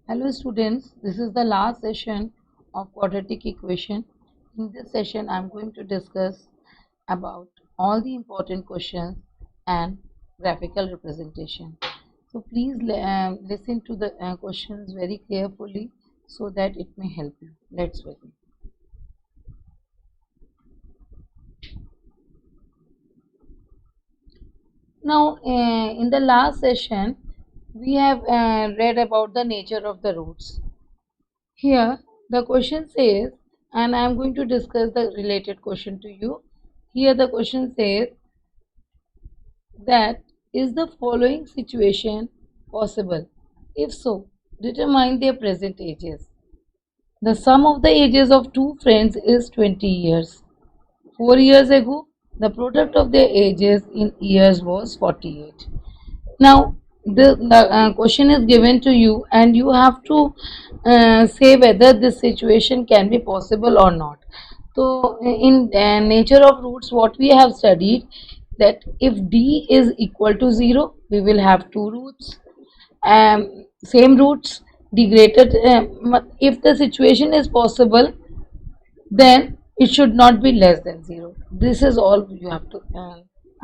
Hello students, this is the last session of quadratic equation. In this session, I am going to discuss about all the important questions and graphical representation. So please listen to the questions very carefully so that it may help you. Let's begin. Now, in the last session, we have read about the nature of the roots. Here, the question says, and I am going to discuss the related question to you. Here, the question says that is the following situation possible? If so, determine their present ages. The sum of the ages of two friends is 20 years. 4 years ago, the product of their ages in years was 48. Now, the question is given to you, and you have to say whether this situation can be possible or not. So, in nature of roots, what we have studied that if d is equal to 0, we will have two roots, same roots. The greater, if the situation is possible, then it should not be less than 0. This is all you have to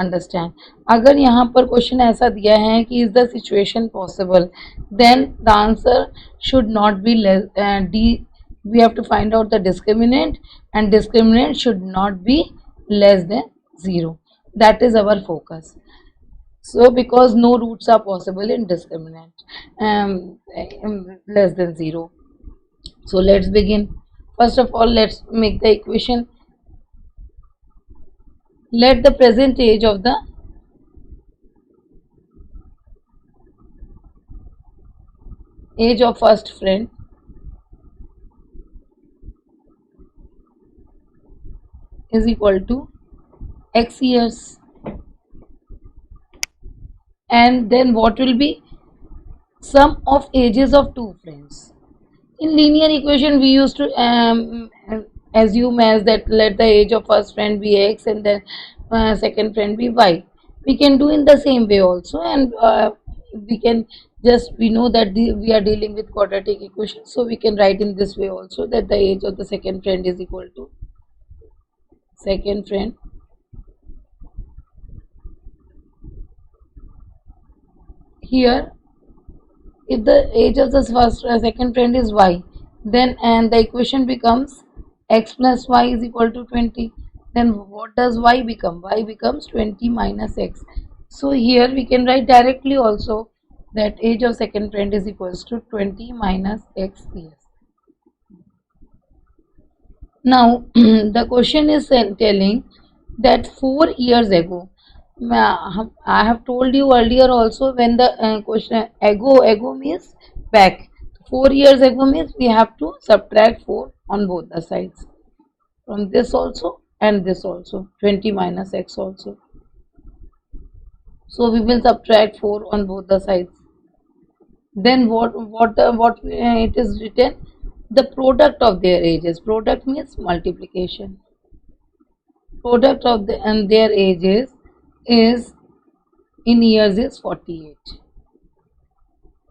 understand. अगर यहाँ पर question ऐसा दिया है कि is the situation possible, then the answer should not be less. D, we have to find out the discriminant, and discriminant should not be less than 0. That is our focus. So because no roots are possible in discriminant less than 0. So let's begin. First of all, let's make the equation. Let the present age of the age of first friend is equal to x years, and then what will be sum of ages of two friends. In linear equation, we used to assume as that let the age of first friend be x and then second friend be y. We can do in the same way also, and we can just, we know that we are dealing with quadratic equation, so we can write in this way also that the age of the second friend is equal to second friend here. If the age of the second friend is y, then and the equation becomes x plus y is equal to 20. Then what does y become? Y becomes 20 minus x. So here we can write directly also that age of second friend is equals to 20 minus x years. Now the question is telling that 4 years ago, I have told you earlier also, when the question ago means back. 4 years ago means we have to subtract 4 on both the sides, from this also and this also, 20 minus x also. So we will subtract 4 on both the sides. Then what it is written, the product of their ages. Product means multiplication. Product of their ages is in years is 48.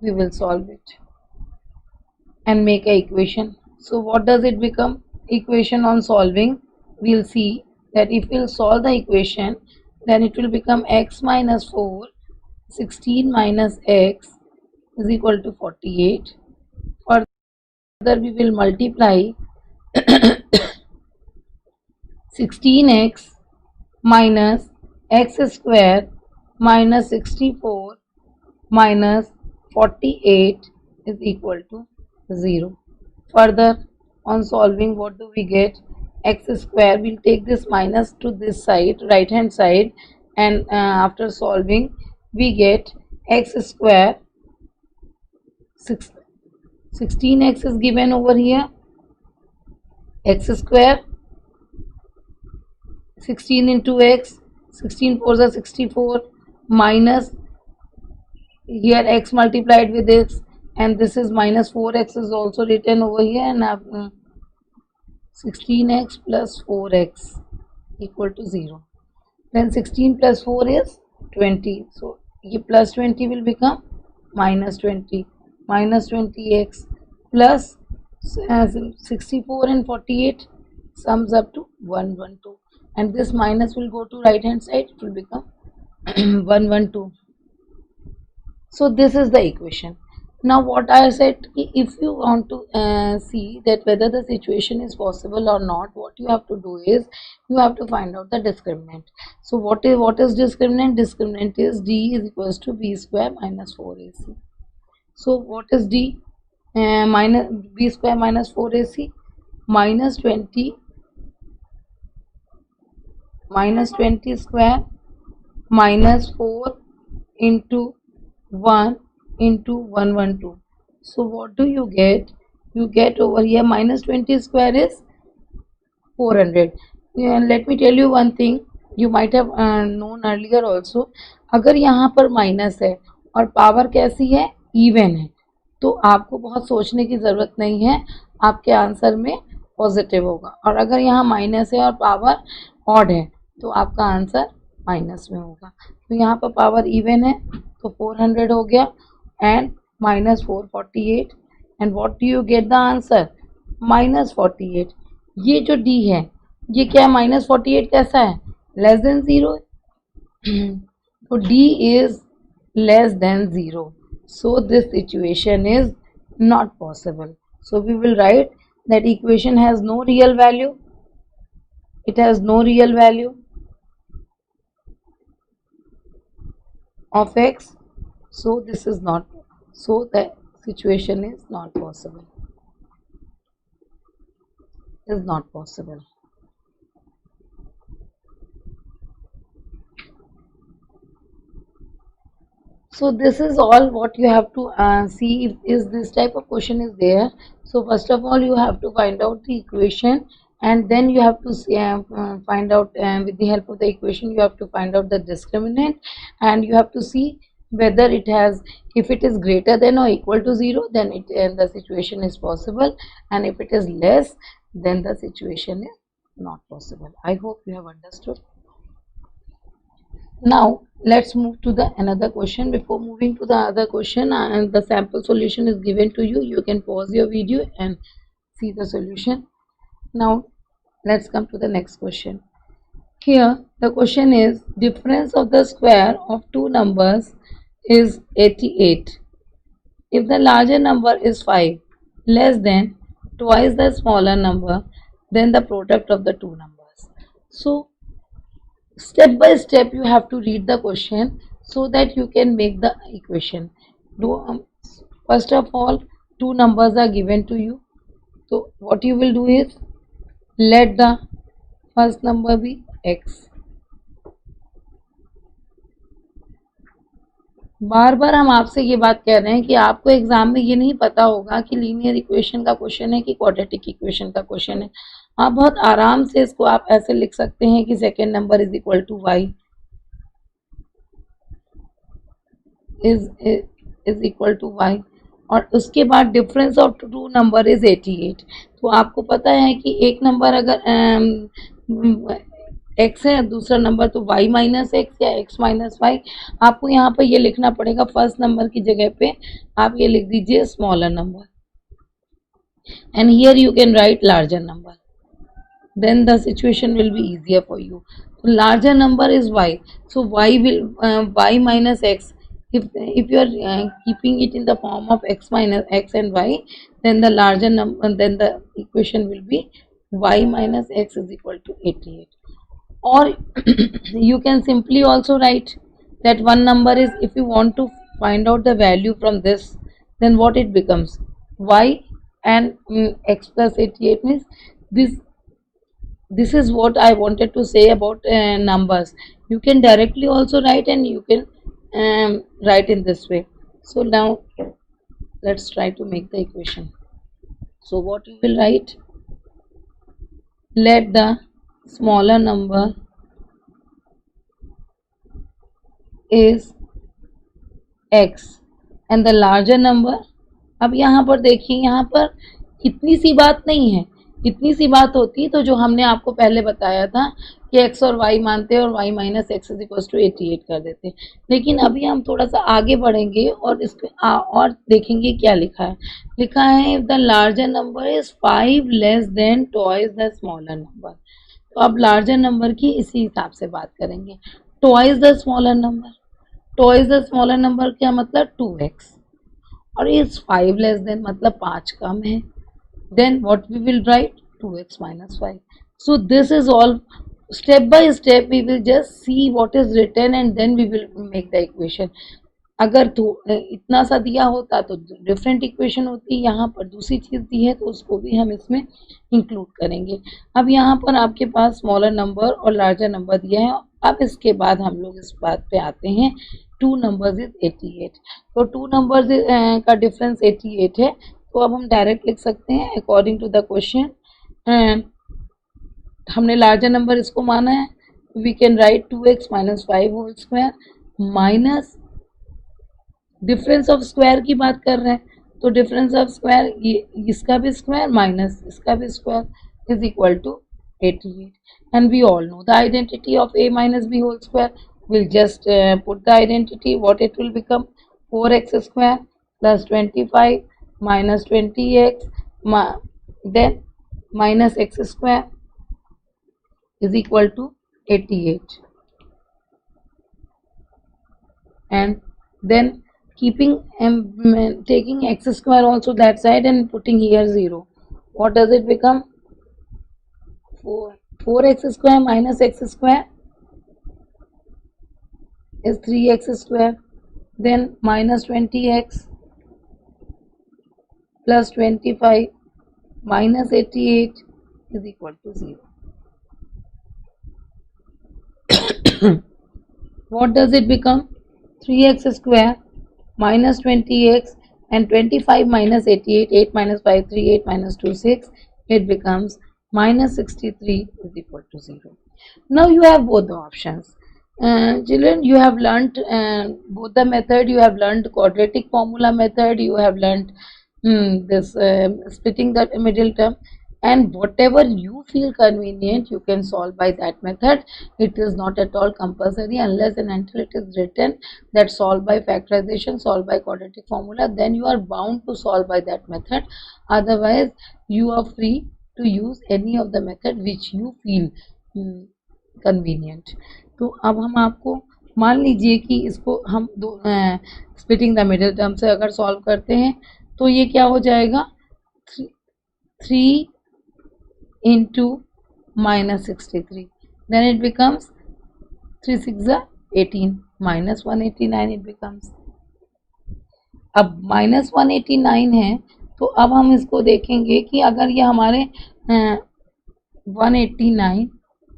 We will solve it and make a equation. So what does it become? Equation on solving, we'll see that if we'll solve the equation, then it will become x minus 4, 16 minus x is equal to 48. Further we will multiply 16x minus x square minus 64 minus 48 is equal to 0. Further, on solving, what do we get? X square, we'll take this minus to this side, right hand side, and after solving we get x square, 16x is given over here, x square 16 into x, 16 4s are 64, minus here x multiplied with this, and this is minus 4x is also written over here, and 16x plus 4x equal to 0. Then 16 plus 4 is 20. So ये plus 20 will become minus 20. minus 20x plus 64 and 48 sums up to 112, and this minus will go to right hand side, it will become 112. So this is the equation. Now what I said, if you want to see that whether the situation is possible or not, what you have to do is you have to find out the discriminant. So what is discriminant? Discriminant is d is equals to b square minus 4ac. So what is d? Minus b square minus 4ac, minus 20 square minus 4 into 1 into 112. So what do you get? You get over here minus 20 square is 400. And let me tell you one thing, you might have known earlier also, अगर यहाँ पर minus है और power कैसी है, even है, तो आपको बहुत सोचने की ज़रूरत नहीं है, आपके आंसर में पॉजिटिव होगा. और अगर यहाँ माइनस है और पावर ऑड है तो आपका आंसर माइनस में होगा. तो यहाँ पर पावर इवन है तो 400 हो गया and minus 448, and what do you get the answer? minus 48. ये जो d है ये क्या है? minus 48 कैसा है? less than 0. तो d is less than 0. So this situation is not possible. So we will write that equation has no real value. It has no real value of x. So this is not, so the situation is not possible. Is not possible. So this is all what you have to see if is this type of question is there. So first of all you have to find out the equation, and then you have to find out with the help of the equation you have to find out the discriminant, and you have to see whether it has, if it is greater than or equal to 0, then the situation is possible, and if it is less, then the situation is not possible. I hope you have understood. Now let's move to the another question. Before moving to the other question, and the sample solution is given to you, you can pause your video and see the solution. Now let's come to the next question. Here the question is, difference of the square of two numbers is 88. If the larger number is 5 less than twice the smaller number, then the product of the two numbers. So step by step you have to read the question so that you can make the equation. First of all, two numbers are given to you. So what you will do is, let the first number be x. बार बार हम आपसे ये बात कह रहे हैं कि आपको exam में ये नहीं पता होगा कि लीनियर इक्वेशन का क्वेश्चन है कि क्वाड्रेटिक इक्वेशन का क्वेश्चन है. आप बहुत आराम से इसको आप ऐसे लिख सकते हैं कि second number is equal to y is equal to y, और उसके बाद difference of two number is 88. तो आपको पता है कि एक नंबर अगर x है, दूसरा नंबर तो y माइनस एक्स या x माइनस वाई. आपको यहाँ पर ये लिखना पड़ेगा, फर्स्ट नंबर की जगह पे आप ये लिख दीजिए smaller number, and here you can write larger number, then the situation will be easier for you. So larger number is y, so y will y minus x. If you are keeping it in the form of x minus x and y, then the larger number, then the equation will be y minus x is equal to 88. Or you can simply also write that one number is, if you want to find out the value from this, then what it becomes, y and x plus 88 means this is what I wanted to say about numbers. You can directly also write, and you can write in this way. So now let's try to make the equation. So what you will write, let the smaller number is x and the larger number. अब यहाँ पर देखिए, यहाँ पर इतनी सी बात नहीं है, इतनी सी बात होती तो जो हमने आपको पहले बताया था कि x और y मानते और y minus x is equal to 88 कर देते। लेकिन अभी हम थोड़ा सा आगे बढ़ेंगे और इसमें और देखेंगे क्या लिखा है। लिखा है if the larger number is 5 less than twice the smaller number. तो अब लार्जर नंबर की इसी हिसाब से बात करेंगे। Twice the smaller number, twice the smaller number क्या मतलब 2x, और इज 5 लेस देन मतलब 5 कम है। Then what we will write 2x minus 5. So this is all step by step we will just see what is written and then we will make the equation. अगर तो इतना सा दिया होता तो different equation होती, यहाँ पर दूसरी चीज़ दी है तो उसको भी हम इसमें इंक्लूड करेंगे। अब यहाँ पर आपके पास स्मॉलर नंबर और लार्जर नंबर दिया है। अब इसके बाद हम लोग इस बात पे आते हैं, टू नंबर्स इज 88। तो टू नंबर्स का डिफरेंस 88 है। तो अब हम डायरेक्ट लिख सकते हैं अकॉर्डिंग टू द क्वेश्चन। हमने लार्जर नंबर इसको माना है, we can write 2x minus 5 whole square minus difference of square की बात कर रहे हैं तो डिफरेंस ऑफ स्क्वायर ये इसका भी स्क्वायर माइनस इसका भी square is equal to 88। And we all know the identity of a minus b whole square. we'll just put the identity, what it will become 4x square plus 25 minus 20x then minus x square is equal to 88, and then keeping taking x square also that side and putting here 0, what does it become? 4x square minus x square is 3x square, then minus 20x plus 25 minus 88 is equal to 0. What does it become? 3x square minus 20x and 25 minus 88, 8 minus 5 3, 8 minus 2 6, it becomes minus 63 is equal to 0. Now you have both the options. Children, you have learnt both the method. You have learnt quadratic formula method, you have learnt this splitting the middle term, and whatever you feel convenient you can solve by that method. It is not at all compulsory unless and until it is written that solve by factorization, solve by quadratic formula, then you are bound to solve by that method. Otherwise you are free to use any of the method which you feel convenient. तो अब हम आपको मान लीजिए कि इसको हम splitting the middle term से अगर सॉल्व करते हैं तो ये क्या हो जाएगा 3 into minus 63, then it becomes 3 6 18 minus 189 it becomes. अब minus 189 है तो अब हम इसको देखेंगे कि अगर ये हमारे 189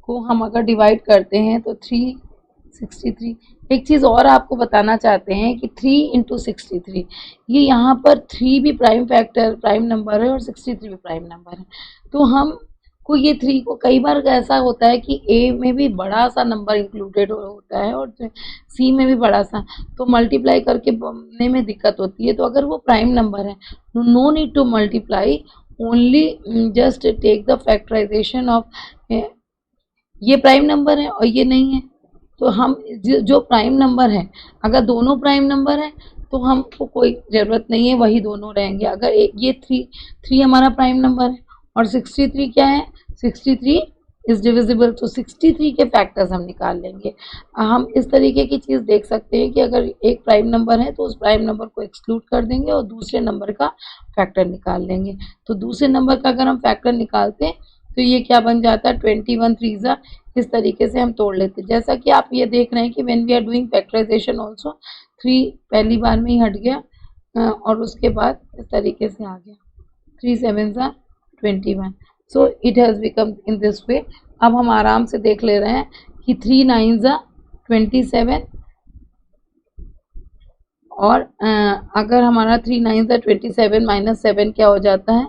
को हम अगर डिवाइड करते हैं तो 363। एक चीज़ और आपको बताना चाहते हैं कि 3 इंटू 63, ये यहाँ पर 3 भी प्राइम नंबर है और 63 भी प्राइम नंबर है। तो हम को ये 3 को कई बार ऐसा होता है कि ए में भी बड़ा सा नंबर इंक्लूडेड होता है और सी में भी बड़ा सा, तो मल्टीप्लाई करके बनने में दिक्कत होती है। तो अगर वो प्राइम नंबर है no need to multiply, only just take the factorization of ये प्राइम नंबर है और ये नहीं है। तो हम जो प्राइम नंबर है, अगर दोनों प्राइम नंबर है तो हमको कोई ज़रूरत नहीं है, वही दोनों रहेंगे। अगर ये 3 हमारा प्राइम नंबर है और 63 क्या है, 63 इज डिविजिबल, तो 63 के फैक्टर्स हम निकाल लेंगे। हम इस तरीके की चीज़ देख सकते हैं कि अगर एक प्राइम नंबर है तो उस प्राइम नंबर को एक्सक्लूड कर देंगे और दूसरे नंबर का फैक्टर निकाल लेंगे। तो दूसरे नंबर का अगर हम फैक्टर निकालते हैं तो ये क्या बन जाता है 21 3 इस तरीके से हम तोड़ लेते हैं। जैसा कि आप ये देख रहे हैं कि when we are doing factorization also 3 पहली बार में ही हट गया और उसके बाद इस तरीके से आ गया 3 7 21। So it has become in this way. अब हम आराम से देख ले रहे हैं कि 3 9 27 और अगर हमारा 3 9 27 माइनस 7 क्या हो जाता है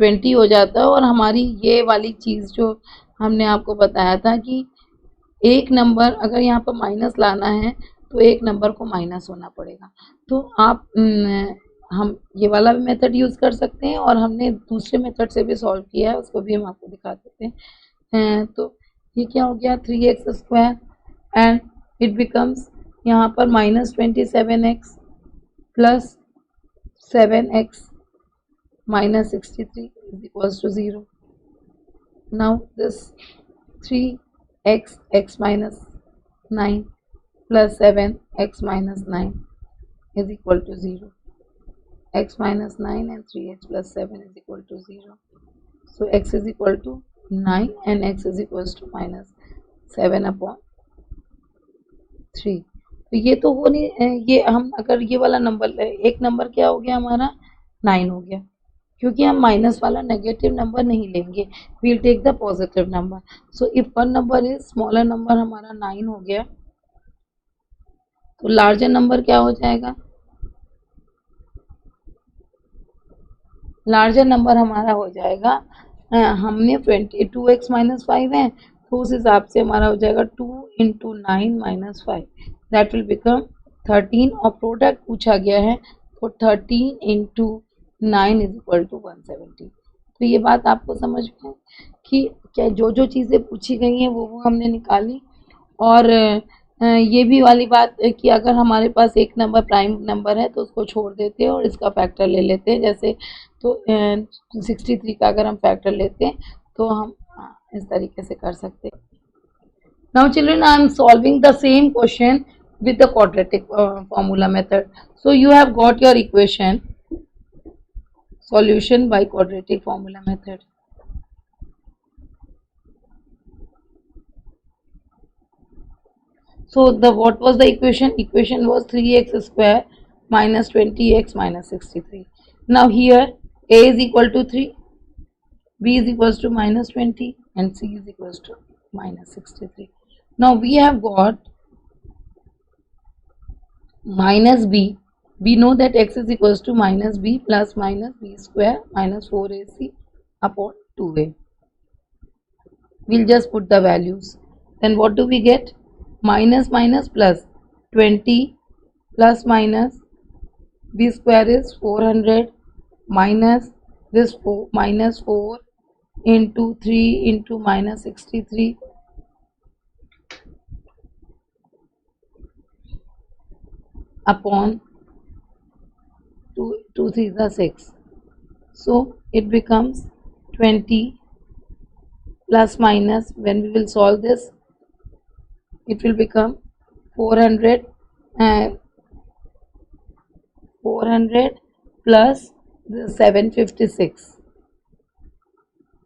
20 हो जाता है। और हमारी ये वाली चीज़ जो हमने आपको बताया था कि एक नंबर अगर यहाँ पर माइनस लाना है तो एक नंबर को माइनस होना पड़ेगा। तो आप हम ये वाला भी मेथड यूज़ कर सकते हैं और हमने दूसरे मेथड से भी सॉल्व किया है, उसको भी हम आपको दिखा देते हैं। तो ये क्या हो गया 3x² एंड इट बिकम्स यहाँ पर -27x plus 7x minus 63 is equals to 0. Now this 3x minus 9 plus 7x minus 9 is equal to 0. X minus 9 and 3x plus 7 is equal to 0. So x is equal to 9 and x is equals to minus 7 upon 3. तो ये तो हो नहीं, ये हम अगर ये वाला नंबर, एक नंबर क्या हो गया हमारा 9 हो गया, क्योंकि हम माइनस वाला नेगेटिव नंबर नहीं लेंगे, we'll take the positive number. So if one number is smaller number हमारा 9 हो गया, तो लार्जर नंबर क्या हो जाएगा, लार्जर नंबर हमारा हो जाएगा, हमने 22x माइनस 5 है तो उस हिसाब से हमारा हो जाएगा 2 into 9 minus 5, that will become 13. और प्रोडक्ट पूछा गया है तो 13 इंटू 9 इज इक्वल टू 170. तो ये बात आपको समझ में कि क्या जो जो चीज़ें पूछी गई हैं वो हमने निकाली. और ये भी वाली बात कि अगर हमारे पास एक नंबर प्राइम नंबर है तो उसको छोड़ देते हैं और इसका फैक्टर ले लेते हैं, जैसे तो 63 का अगर हम फैक्टर लेते हैं तो हम इस तरीके से कर सकते हैं. Now children, I am solving the same question with the quadratic formula method. So you have got your equation solution by quadratic formula method. So the what was the equation? Equation was 3x square minus 20x minus 63. Now here a is equal to 3, b is equals to minus 20 and c is equals to minus 63. Now we have got minus b. We know that x is equals to minus b plus minus b square minus 4ac upon 2a. We'll just put the values. Then what do we get? Minus minus plus 20 plus minus b square is 400 minus this 4 minus 4 into 3 into minus 63 upon 2 3s are 6. So it becomes 20 plus minus, when we will solve this it will become 400 plus 756,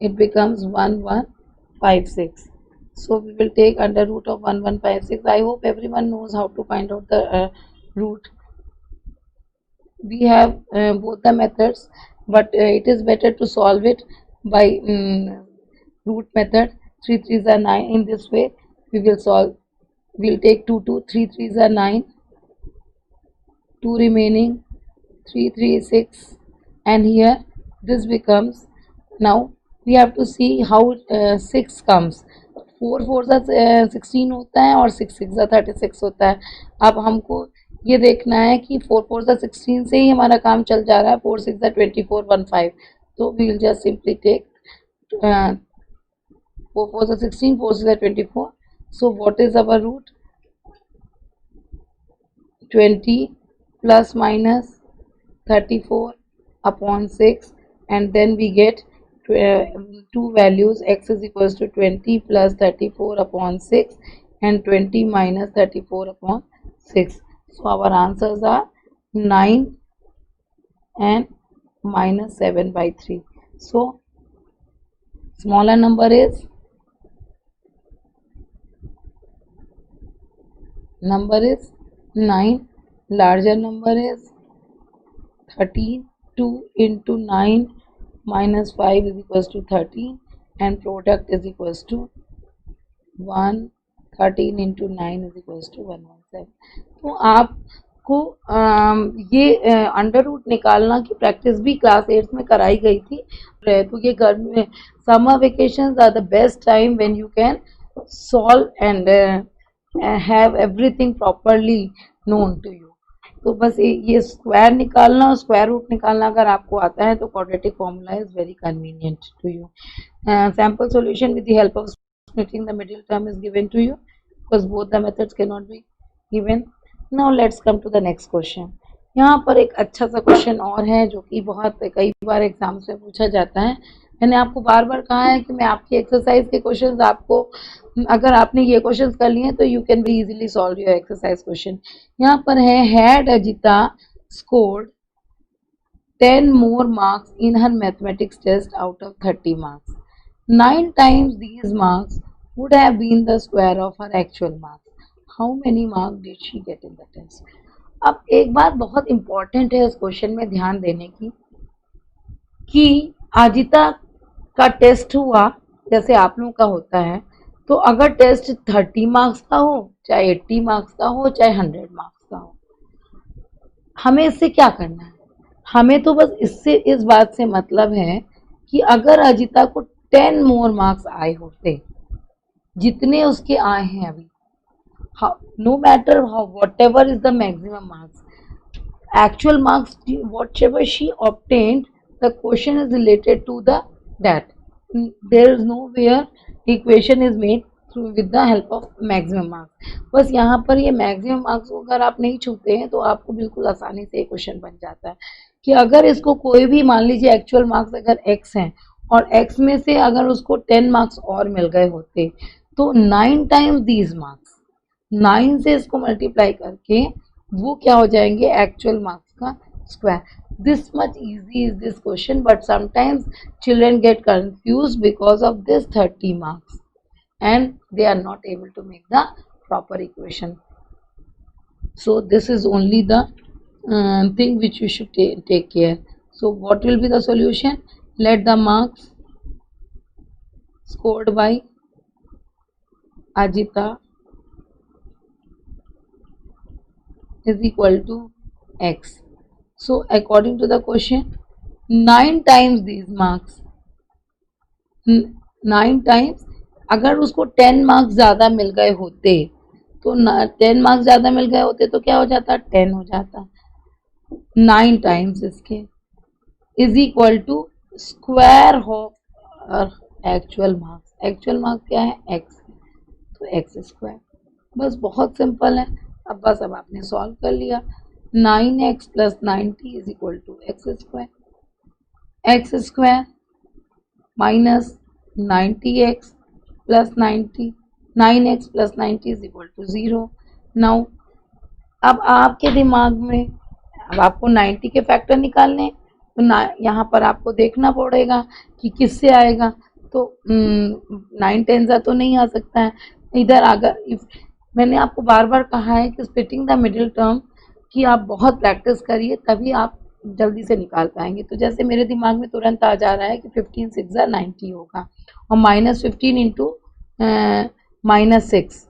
it becomes 1156. So we will take under root of 1156. I hope everyone knows how to find out the root. We have both the methods, but it is better to solve it by root method. 3 3s are 9. In this way we will solve. We'll take 2 2, 3 3s are 9, 2 remaining, 3 3 is 6, and here this becomes, now we have to see how 6 comes. 4 4 16 होता है और 6 6 36 होता है. अब हमको ये देखना है कि 4 4 16 से ही हमारा काम चल जा रहा है, 4 6 24 15. तो we will just simply take 4 4 16, 4 6 24. So what is our root? 20 plus minus 34 upon 6, and then we get two values, x is equals to 20 plus 34 upon 6 and 20 minus 34 upon 6. So our answers are 9 and minus 7 by 3. So smaller number is number is 9, larger number is 13. 2 into 9 minus 5 is equals to 13, and product is equals to 1. 13 into 9 is equals to 117. तो आपको ये under root निकालना की practice भी class 8 में कराई गई थी. तो ये गर्मी में summer vacations are the best time when you can solve and have everything properly known to you. तो बस ये स्क्वायर निकालना और स्क्वायर रूट निकालना अगर आपको आता है तो quadratic formula is very convenient to you. Sample solution with the help of splitting the middle term is given to you because both the methods cannot be given. Now let's come to the next question. यहाँ पर एक अच्छा सा question और है जो कि बहुत कई बार एग्जाम्स में पूछा जाता है. मैंने आपको बार बार कहा है कि मैं आपकी एक्सरसाइज के क्वेश्चंस आपको, अगर आपने ये क्वेश्चंस कर लिए तो you can be easily solve your exercise question. यहाँ पर है had Ajita scored 10 more marks in her mathematics test out of 30 marks. 9 times these marks would have been the square of her actual marks. How many marks did she get in the test? अब एक बात बहुत important है इस question में ध्यान देने की कि अजिता का टेस्ट हुआ जैसे आप लोगों का होता है, तो अगर टेस्ट 30 मार्क्स का हो, चाहे 80 मार्क्स का हो, चाहे 100 मार्क्स का हो, हमें इससे क्या करना है? हमें तो बस इससे इस बात से मतलब है कि अगर अजिता को 10 मोर मार्क्स आए होते जितने उसके आए हैं अभी, no matter how whatever is the maximum marks, actual marks whatever she obtained, the question is related to that. There is nowhere equation is made through with the help of maximum marks. बस यहाँ पर ये maximum marks अगर आप नहीं छूते हैं तो आपको बिल्कुल आसानी से क्वेश्चन बन जाता है कि अगर इसको कोई भी, मान लीजिए एक्चुअल मार्क्स अगर x हैं और x में से अगर उसको 10 मार्क्स और मिल गए होते तो 9 टाइम्स दीज मार्क्स, 9 से इसको मल्टीप्लाई करके वो क्या हो जाएंगे, एक्चुअल मार्क्स का square. This much easy is this question, but sometimes children get confuse because of this 30 marks and they are not able to make the proper equation. So this is only the thing which you should take care. So what will be the solution? Let the marks scored by Ajita is equal to x. So according to the question, 9 times these marks, 9 times, अगर उसको 10 marks ज़्यादा मिल गए होते तो 10 marks ज़्यादा मिल गए होते तो क्या हो जाता, 10 हो जाता. 9 टाइम्स इसके is equal to square of actual marks. Actual marks क्या है, x, तो x स्क्वायर. बस बहुत सिंपल है. अब आपने सॉल्व कर लिया. 9x plus 90 is equal to x square minus 90x plus 90, 9x plus 90 is equal to 0. Now अब आपके दिमाग में, अब आपको 90 के फैक्टर निकालने, तो यहाँ पर आपको देखना पड़ेगा कि किससे आएगा. तो 9 10 तो नहीं आ सकता है इधर. अगर मैंने आपको बार बार कहा है कि स्प्लिटिंग द मिडिल टर्म की आप बहुत प्रैक्टिस करिए तभी आप जल्दी से निकाल पाएंगे. तो जैसे मेरे दिमाग में तुरंत आ जा रहा है कि 15 6 90 होगा और -15 इंटू -6,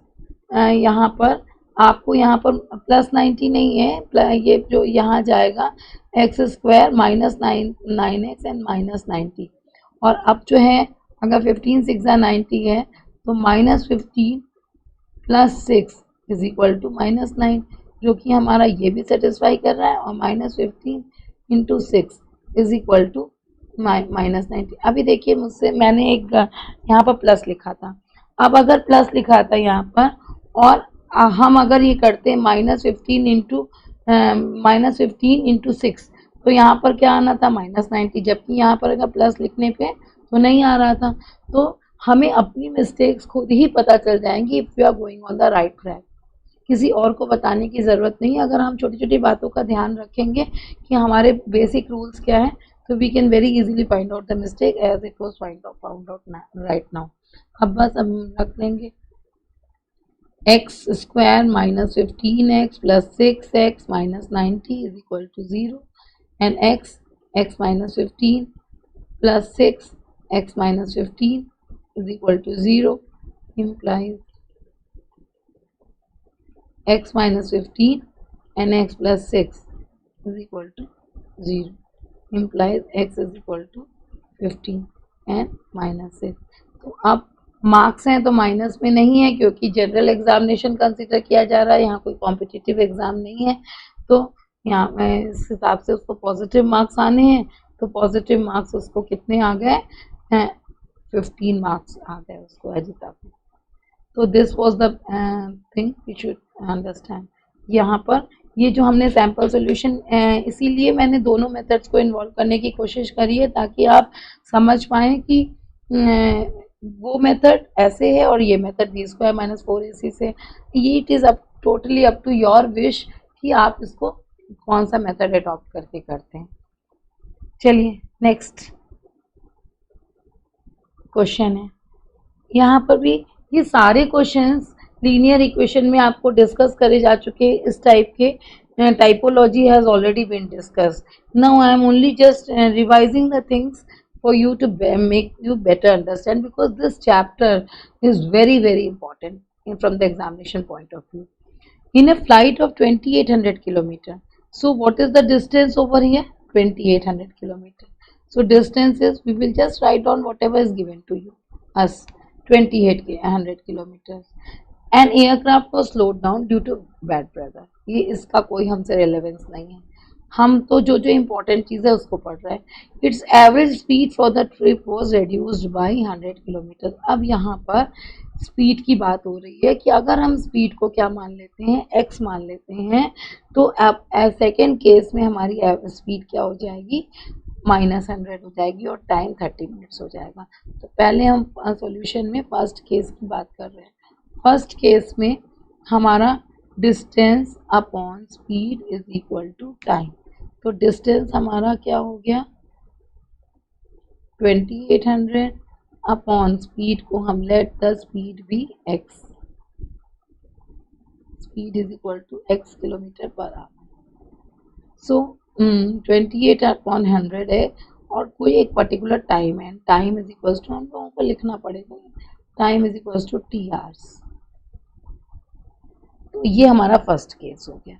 यहाँ पर आपको यहाँ पर प्लस 90 नहीं है, ये जो यहाँ जाएगा x square minus 9x and minus 90. और अब जो है अगर 15 6 90 है तो -15 प्लस 6 इज इक्वल टू -9, जो कि हमारा ये भी सेटिस्फाई कर रहा है. और -15 इंटू 6 इज इक्वल टू -90. अभी देखिए मुझसे मैंने एक यहाँ पर प्लस लिखा था. अब अगर प्लस लिखा था यहाँ पर और हम अगर ये करते -15 इंटू 6 तो यहाँ पर क्या आना था, -90, जबकि यहाँ पर अगर प्लस लिखने पे तो नहीं आ रहा था. तो हमें अपनी मिस्टेक्स खुद ही पता चल जाएंगी if you are going on the right track. किसी और को बताने की ज़रूरत नहीं है. अगर हम छोटी छोटी बातों का ध्यान रखेंगे कि हमारे बेसिक रूल्स क्या है, तो we can very easily find out the mistake as it was found out right now. अब बस हम रख लेंगे x square minus 15x plus 6x minus 90 is equal to 0 and x minus 15 plus 6x minus 15 is equal to 0 implies x minus 15 and x plus 6 is equal to 0 implies x is equal to 15 and minus 6. तो अब marks हैं तो minus में नहीं है क्योंकि general examination consider किया जा रहा है, यहाँ कोई कॉम्पिटिटिव एग्जाम नहीं है. तो यहाँ में इस हिसाब से उसको पॉजिटिव मार्क्स आने हैं, तो पॉजिटिव मार्क्स उसको कितने आ गए हैं, 15 मार्क्स आ गए उसको अजिता को। तो this was the thing we should understand. यहाँ पर ये जो हमने सैम्पल सोल्यूशन, इसीलिए मैंने दोनों मेथड्स को इन्वॉल्व करने की कोशिश करी है ताकि आप समझ पाएँ कि वो मेथड ऐसे है और ये method B square minus 4ac से। ये it is up totally up to your wish कि आप इसको कौन सा मेथड अडॉप्ट करके करते हैं। चलिए नेक्स्ट क्वेश्चन है। यहाँ पर भी ये सारे क्वेश्चंस लीनियर इक्वेशन में आपको डिस्कस करे जा चुके हैं। इस टाइप के typology has already been discussed. Now I am only just revising the things for you to make you better understand, because this chapter is very important from the examination point of view. In a flight of 2800 kilometer, so what is the distance over here? 2800 kilometer. So distance is, we will just write down whatever is given to you as 2800 kilometers. An aircraft was slowed down due to bad weather. ये इसका कोई हमसे relevance नहीं है, हम तो जो जो इम्पोर्टेंट चीज़ है उसको पढ़ रहे हैं। It's average speed for the trip was reduced by 100 kilometre. अब यहाँ पर स्पीड की बात हो रही है कि अगर हम स्पीड को क्या मान लेते हैं, x मान लेते हैं, तो अब सेकेंड केस में हमारी स्पीड क्या हो जाएगी, -100 हो जाएगी और टाइम 30 मिनट्स हो जाएगा। तो पहले हम सॉल्यूशन में फर्स्ट केस की बात कर रहे हैं। फर्स्ट केस में हमारा distance upon speed is equal to time. तो डिस्टेंस हमारा क्या हो गया, 2800 अपॉन स्पीड को हम let the speed be x, speed is equal to x kilometre per hour. So 28 upon 100 है और कोई एक पर्टिकुलर टाइम है, टाइम इज इक्वल टू, हम लोगों को लिखना पड़ेगा, time is equal to t hours. तो ये हमारा फर्स्ट केस हो गया।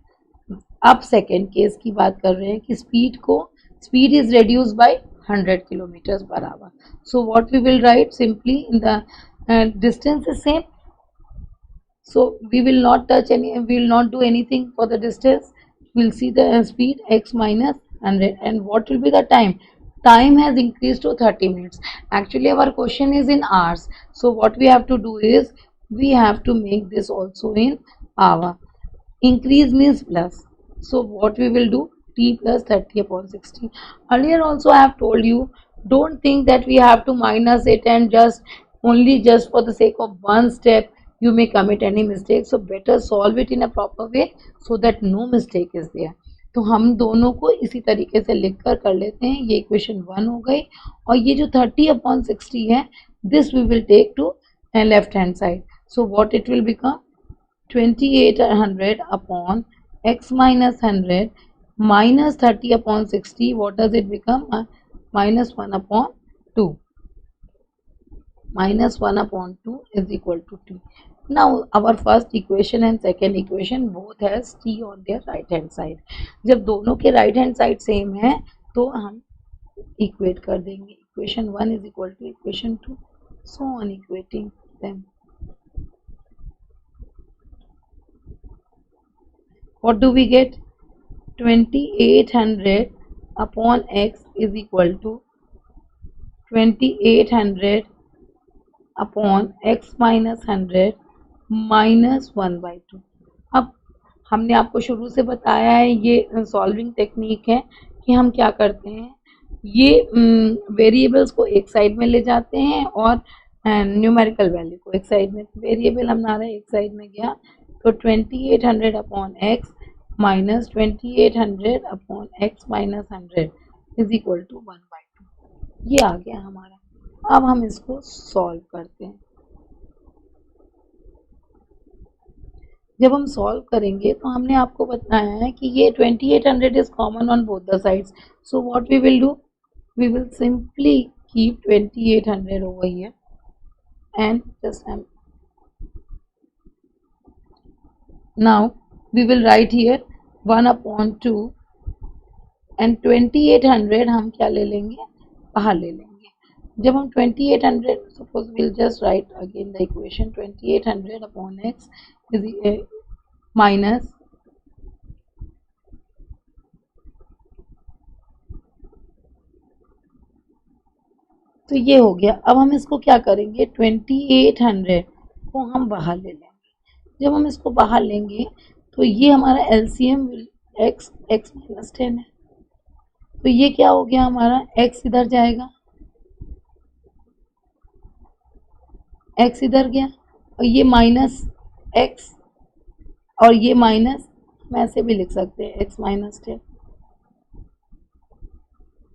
अब सेकेंड केस की बात कर रहे हैं कि speed is reduce by 100 kilometre per hour. So what we will write simply in the distance is same, so we will not do anything for the distance. We'll see the speed x minus 100, and what will be the time has increased to 30 minutes. Actually our question is in hours, so what we have to do is we have to make this also in hour. Increase means plus, so what we will do, t plus 30 upon 60. Earlier also I have told you, don't think that we have to minus it and just for the sake of one step you may commit any mistake. So better solve it in a proper way so that no mistake is there. तो हम दोनों को इसी तरीके से लिख कर लेते हैं। ये इक्वेशन 1 हो गई, और ये जो 30 अपॉन 60 है, this we will take to left hand side. So what it will become, 2800 upon x minus 100 minus 30 upon 60, what does it become, minus 1 upon 2. Minus 1 upon 2 is equal to t. Now our first equation and second equation both has t on their right hand side. जब दोनों के right hand side same है तो हम equate कर देंगे, equation 1 is equal to equation 2, so on equating them. What do we get, 2800 upon x is equal to 2800 upon x minus 100 minus 1/2। अब हमने आपको शुरू से बताया है, ये सॉल्विंग टेक्निक है कि हम क्या करते हैं, ये वेरिएबल्स को एक साइड में ले जाते हैं और न्यूमेरिकल वैल्यू को एक साइड में। वेरिएबल हमारा एक साइड में गया, तो 2800 upon x minus 2800 upon x minus 100 is equal to 1/2। ये आ गया हमारा। अब हम इसको सॉल्व करते हैं। जब हम सॉल्व करेंगे तो हमने आपको बताया है कि ये 2800 is common on both the sides, so what we will do, we will simply keep 2800 over here and just now we will write here 1 upon 2 and 2800 हम क्या ले लेंगे, बाहर ले लेंगे। जब हम 2800, suppose will just right again the equation, 2800 upon x is minus तो ये हो गया। अब हम इसको क्या करेंगे, 2800 को हम बाहर ले लेंगे। जब हम इसको बाहर लेंगे तो ये हमारा एलसीएम x माइनस 10 है। तो ये क्या हो गया हमारा, x इधर जाएगा, x इधर गया, और ये माइनस x, और ये माइनस, हम ऐसे भी लिख सकते हैं x माइनस 10।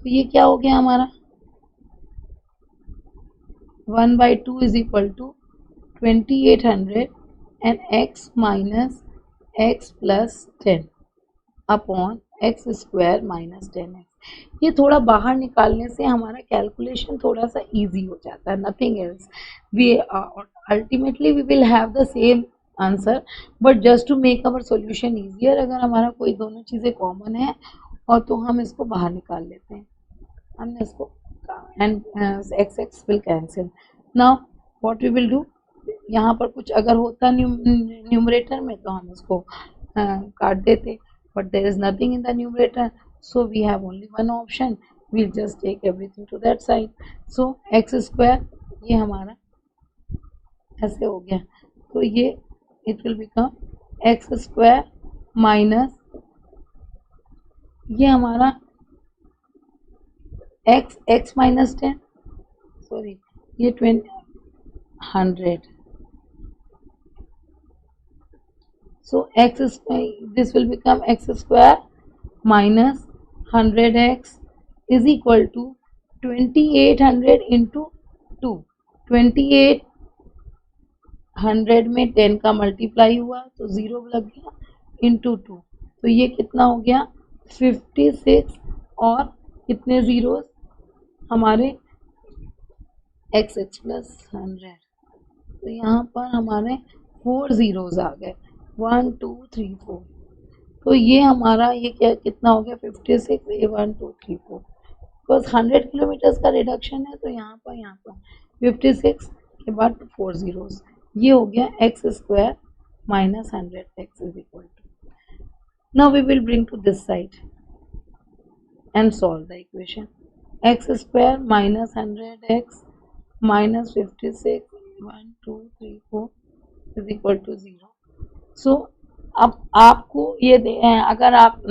तो ये क्या हो गया हमारा, 1/2 is equal to 2800 and x minus x plus 10 upon x square minus 10x। ये थोड़ा बाहर निकालने से हमारा कैलकुलेशन थोड़ा सा इजी हो जाता है, nothing else. We ultimately we will have the same answer, but just to make our solution easier, अगर हमारा कोई दोनों चीज़ें कॉमन है और तो हम इसको बाहर निकाल लेते हैं। हमने इसको and x will cancel. Now what we will do, यहाँ पर कुछ अगर होता न्यूमरेटर में तो हम इसको काट देते, but there is nothing in the numerator, so we have only one option, we'll just take everything to that side. So x square ये हमारा ऐसे हो गया, तो ये it will become x square minus ये हमारा x माइनस 10, सॉरी ये 100. So x square, this will become x square minus 100x is equal to 2800 into 2. 2800 में 10 का मल्टीप्लाई हुआ तो 0 लग गया, इंटू 2, तो ये कितना हो गया 56, और कितने ज़ीरोस हमारे x प्लस 100, तो यहाँ पर हमारे 4 ज़ीरोज़ आ गए, 1 2 3 4। तो ये हमारा ये क्या कितना हो गया 56, ये 1 2 3 4, बिकॉज 100 किलोमीटर्स का रिडक्शन है, तो यहाँ पर 56 के बाद 4 ज़ीरोज़, ये हो गया x square minus 100x is equal to. Now we will bring to this side and solve the equation. x square minus 100x minus 56 1 2 3 4 is equal to 0। So अब आपको ये अगर आप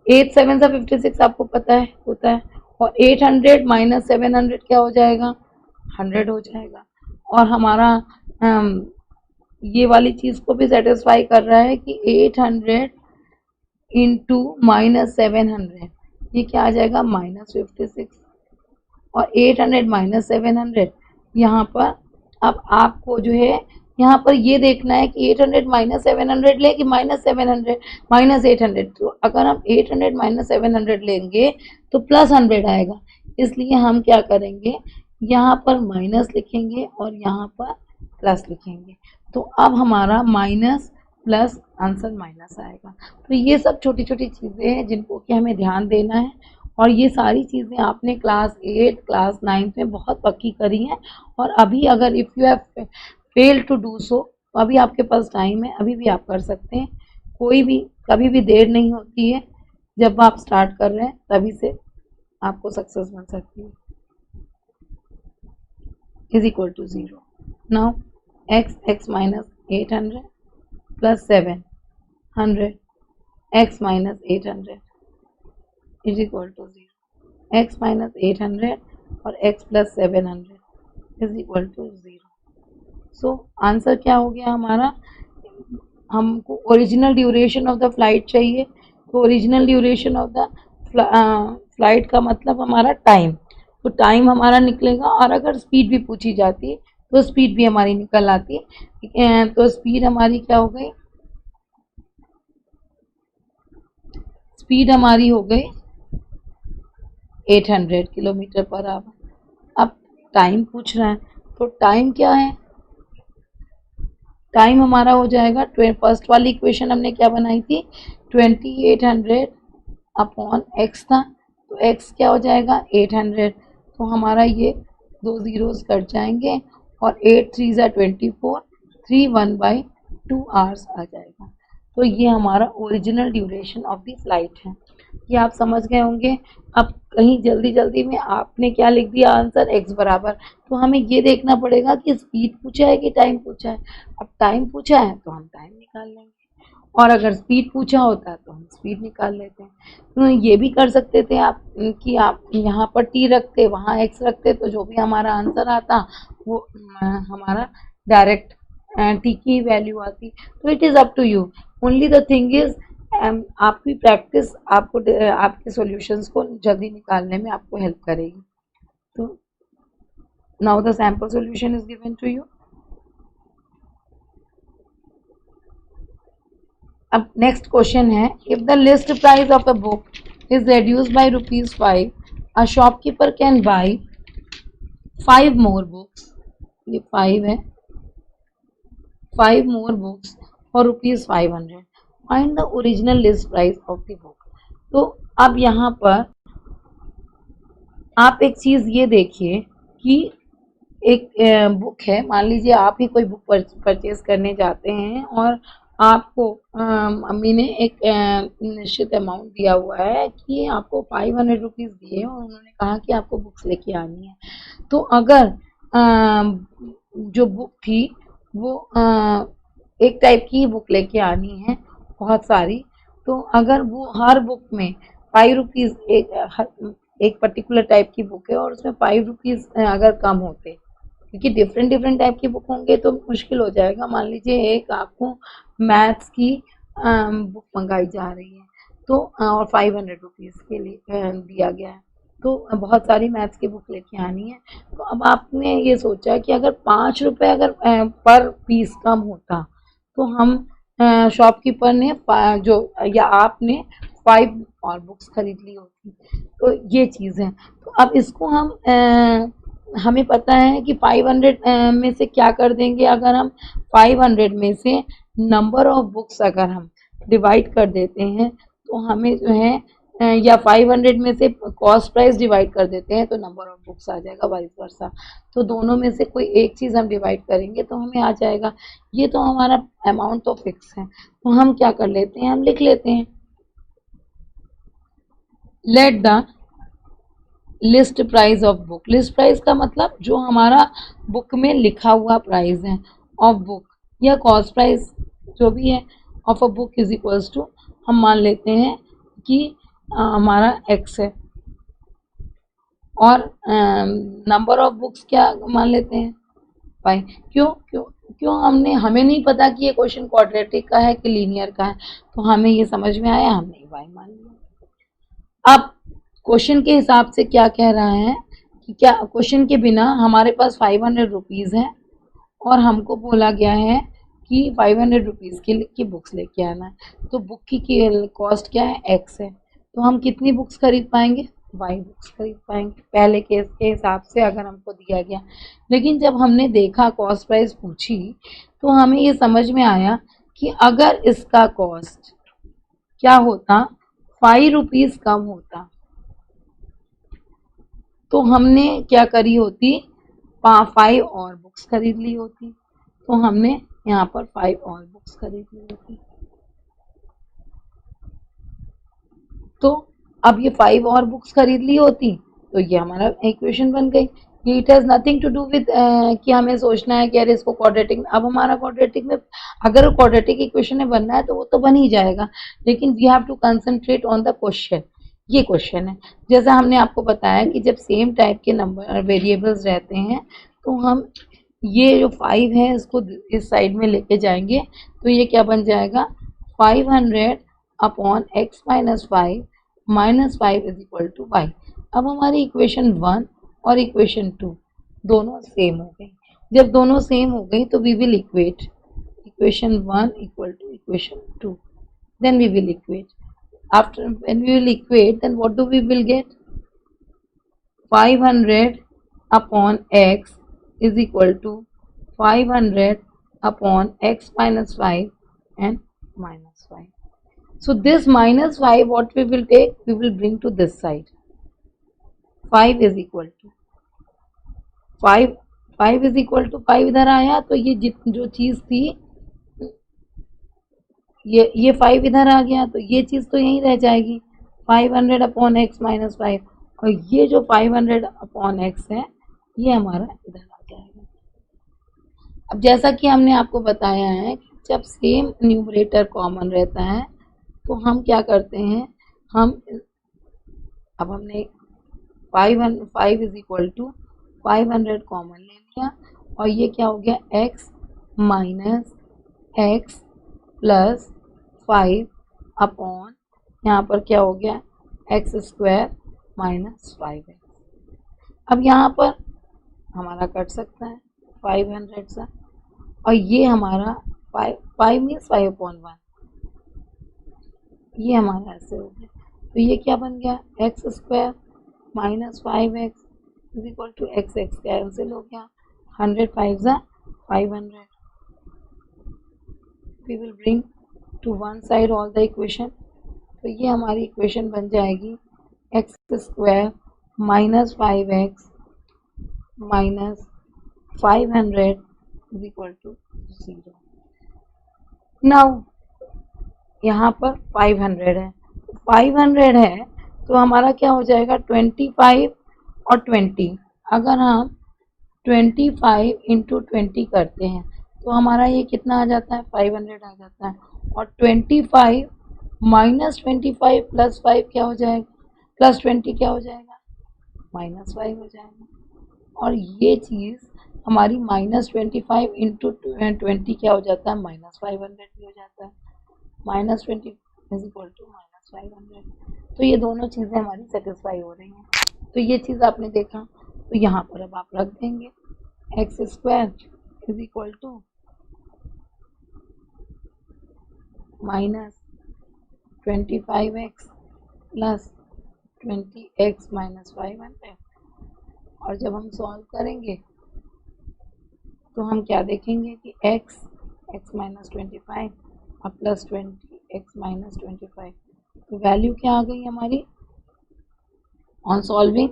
8 7 सा 56 आपको पता है होता है, और 800 माइनस 700 क्या हो जाएगा 100 हो जाएगा, और हमारा ये वाली चीज़ को भी सेटिस्फाई कर रहा है कि 800 इंटू माइनस 700 ये क्या आ जाएगा माइनस 56, और 800 माइनस 700 यहाँ पर अब आपको जो है यहाँ पर ये देखना है कि 800 माइनस 700 ले कि माइनस 700 माइनस 800। तो अगर हम 800 माइनस 700 लेंगे तो प्लस 100 आएगा, इसलिए हम क्या करेंगे यहाँ पर माइनस लिखेंगे और यहाँ पर प्लस लिखेंगे, तो अब हमारा माइनस प्लस आंसर माइनस आएगा। तो ये सब छोटी छोटी चीज़ें हैं जिनको कि हमें ध्यान देना है, और ये सारी चीज़ें आपने क्लास 8 क्लास 9 में बहुत पक्की करी हैं, और अभी अगर if you have fail to do so, अभी आपके पास टाइम है, अभी भी आप कर सकते हैं, कोई भी कभी भी देर नहीं होती है, जब आप स्टार्ट कर रहे हैं तभी से आपको सक्सेस मिल सकती है। Is equal to 0। Now x minus 800 plus 700 x minus 800 is equal to 0। x minus 800 और x plus 700 is equal to 0। So answer क्या हो गया हमारा, हमको original duration of the flight चाहिए, तो original duration of the flight का मतलब हमारा टाइम, तो टाइम हमारा निकलेगा, और अगर स्पीड भी पूछी जाती तो स्पीड भी हमारी निकल आती, तो स्पीड हमारी क्या हो गई, स्पीड हमारी हो गई 800 किलोमीटर पर आवर। अब टाइम पूछ रहा है, तो टाइम क्या है, टाइम हमारा हो जाएगा, फर्स्ट वाली इक्वेशन हमने क्या बनाई थी 2800 अपॉन एक्स था, तो एक्स क्या हो जाएगा 800, तो हमारा ये 2 ज़ीरोज़ कट जाएंगे, और 8 3 ज़ा 24, 3 1/2 आवर्स आ जाएगा। तो ये हमारा original duration of the flight है। ये आप समझ गए होंगे। अब कहीं जल्दी जल्दी में आपने क्या लिख दिया आंसर x बराबर, तो हमें ये देखना पड़ेगा कि स्पीड पूछा है कि टाइम पूछा है। अब टाइम पूछा है तो हम टाइम निकाल लेंगे, और अगर स्पीड पूछा होता है तो हम स्पीड निकाल लेते हैं। तो ये भी कर सकते थे आप कि आप यहाँ पर t रखते, वहाँ x रखते, तो जो भी हमारा आंसर आता वो हमारा डायरेक्ट t की वैल्यू आती। तो it is up to you. Only the thing is आपकी प्रैक्टिस आपको आपके सॉल्यूशंस को जल्दी निकालने में आपको हेल्प करेगी। तो now the sample solution is given to you. अब नेक्स्ट क्वेश्चन है, if the list price of a book is reduced by ₹5, a shopkeeper can buy 5 more books, ये 5 है, 5 more books for ₹500. Find the original list price of the book. तो अब यहाँ पर आप एक चीज़ ये देखिए कि एक बुक है, मान लीजिए आप ही कोई बुक परचेज करने जाते हैं और आपको मम्मी ने एक निश्चित अमाउंट दिया हुआ है कि आपको 500 रुपीज़ दिए और उन्होंने कहा कि आपको बुक्स लेके आनी है। तो अगर जो बुक थी वो एक टाइप की बुक लेके आनी है बहुत सारी, तो अगर वो हर बुक में 5 रुपीज़ एक पर्टिकुलर टाइप की बुक है और उसमें 5 रुपीज़ अगर कम होते, क्योंकि डिफरेंट टाइप की बुक होंगे तो मुश्किल हो जाएगा। मान लीजिए एक आपको मैथ्स की बुक मंगाई जा रही है तो और 500 रुपीज़ के लिए दिया गया है, तो बहुत सारी मैथ्स की बुक लेके आनी है। तो अब आपने ये सोचा कि अगर 5 रुपये अगर पर पीस कम होता तो हम शॉपकीपर ने जो या आपने 5 और बुक्स खरीद ली होती। तो ये चीज़ है। तो अब इसको हम हमें पता है कि 500 में से क्या कर देंगे, अगर हम 500 में से नंबर ऑफ बुक्स अगर हम डिवाइड कर देते हैं तो हमें जो है या 500 में से कॉस्ट प्राइस डिवाइड कर देते हैं तो नंबर ऑफ बुक्स आ जाएगा, वाइस वर्सा। तो दोनों में से कोई एक चीज़ हम डिवाइड करेंगे तो हमें आ जाएगा। ये तो हमारा अमाउंट तो फिक्स है, तो हम क्या कर लेते हैं, हम लिख लेते हैं let the list price of book. List price का मतलब जो हमारा बुक में लिखा हुआ प्राइस है ऑफ बुक, या कॉस्ट प्राइस जो भी है of a book is equals to, हम मान लेते हैं कि हमारा x है और नंबर ऑफ बुक्स क्या मान लेते हैं 5। क्यों क्यों क्यों हमें नहीं पता कि ये क्वेश्चन क्वाड्रेटिक का है कि लीनियर का है, तो हमें ये समझ में आया, हमने y मान लिया। अब क्वेश्चन के हिसाब से क्या कह रहा है कि क्या क्वेश्चन के बिना हमारे पास 500 रुपीज़ है और हमको बोला गया है कि 500 रुपीज़ की बुक्स लेके आना है। तो बुक की कॉस्ट क्या है, x है, तो हम कितनी बुक्स खरीद पाएंगे, y बुक्स खरीद पाएंगे पहले केस के हिसाब से अगर हमको दिया गया। लेकिन जब हमने देखा कॉस्ट प्राइस पूछी तो हमें ये समझ में आया कि अगर इसका कॉस्ट क्या होता, 5 रुपीज़ कम होता तो हमने क्या करी होती, 5 और बुक्स खरीद ली होती। तो हमने यहाँ पर 5 और बुक्स खरीद ली होती। तो अब ये 5 और बुक्स खरीद ली होती तो ये हमारा इक्वेशन बन गई। ये it has nothing to do with कि हमें सोचना है कि अरे इसको क्वाड्रेटिक में, अब हमारा क्वाड्रेटिक में अगर क्वाड्रेटिक इक्वेशन में बनना है तो वो तो बन ही जाएगा, लेकिन we have to concentrate on the question. ये क्वेश्चन है, जैसा हमने आपको बताया कि जब सेम टाइप के नंबर वेरिएबल्स रहते हैं तो हम ये जो 5 है इसको इस साइड में लेके जाएंगे तो ये क्या बन जाएगा, 500 upon x minus 5 minus 5 is equal to y। अब हमारी इक्वेशन 1 और इक्वेशन 2 दोनों सेम हो गई। जब दोनों सेम हो गई तो we will equate equation 1 equal to equation 2, then we will equate. After when we will equate, then what do we will get, 500 upon x is equal to 500 upon x minus 5 and minus 5. So this minus 5 what we will take, we will bring to this side, 5 is equal to 5 is equal to 5 इधर आया तो ये जो चीज़ थी ये 5 इधर आ गया तो ये चीज़ तो यहीं रह जाएगी 500 अपॉन एक्स माइनस 5, और ये जो 500 अपॉन एक्स है ये हमारा इधर आ जाएगा। अब जैसा कि हमने आपको बताया है कि जब सेम न्यूमरेटर कॉमन रहता है तो हम क्या करते हैं, अब हमने 5 इज इक्वल टू 500 कॉमन ले लिया, और ये क्या हो गया x minus x plus 5 upon यहाँ पर क्या हो गया एक्स स्क्वायर माइनस 5x। अब यहाँ पर हमारा कट सकता है 500 से, और ये हमारा 5 मीन्स 5 अपॉन 1, ये हमारा ऐसे हो गया। तो ये क्या बन गया x square minus 5x is equal to x cancel हो गया, 100 5 ज़ा 500। We will bring to one side all the equation, तो ये हमारी इक्वेशन बन जाएगी x square minus 5x minus 500 is equal to 0। Now यहाँ पर 500 है, 500 है तो हमारा क्या हो जाएगा 25 और 20। अगर हम 25 इंटू 20 करते हैं तो हमारा ये कितना आ जाता है 500 आ जाता है, और 25 माइनस 25 प्लस 5 क्या हो जाएगा, प्लस 20 क्या हो जाएगा माइनस 5 हो जाएगा, और ये चीज़ हमारी माइनस 25 इंटू 20 क्या हो जाता है माइनस 500 भी हो जाता है, minus 20 is equal to minus 500। तो ये दोनों चीज़ें हमारी सेटिस्फाई हो रही हैं। तो ये चीज़ आपने देखा, तो यहाँ पर अब आप रख देंगे x square is equal to minus 25x plus 20x minus 500, और जब हम सॉल्व करेंगे तो हम क्या देखेंगे कि x माइनस 25 और प्लस 20x माइनस 25, तो वैल्यू क्या आ गई हमारी ऑन सॉल्विंग,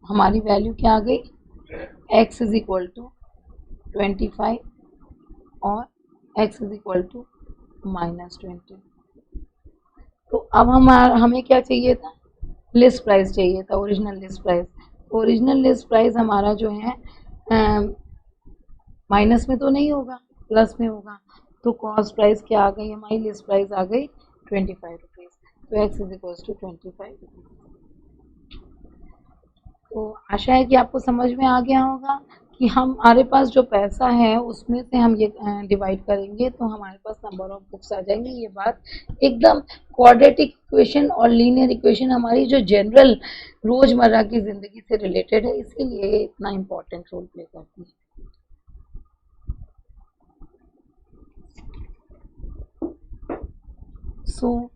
हमारी वैल्यू क्या आ गई x इज इक्वल टू 25 और x is equal to minus 20। तो अब हमें क्या चाहिए था, लिस्ट प्राइस चाहिए था, original list price. Original list price हमारा जो है माइनस में तो नहीं होगा, प्लस में होगा, तो कॉस्ट प्राइस क्या आ गई हमारी, लिस्ट प्राइस आ गई 25 रुपीज़, तो x is equal to 25 rupees. तो आशा है कि आपको समझ में आ गया होगा कि हमारे पास जो पैसा है उसमें से हम ये डिवाइड करेंगे तो हमारे पास नंबर ऑफ बुक्स आ जाएंगे। ये बात एकदम क्वाड्रेटिक इक्वेशन और लीनियर इक्वेशन हमारी जो जनरल रोजमर्रा की ज़िंदगी से रिलेटेड है, इसीलिए ये इतना इम्पोर्टेंट रोल प्ले करती है। So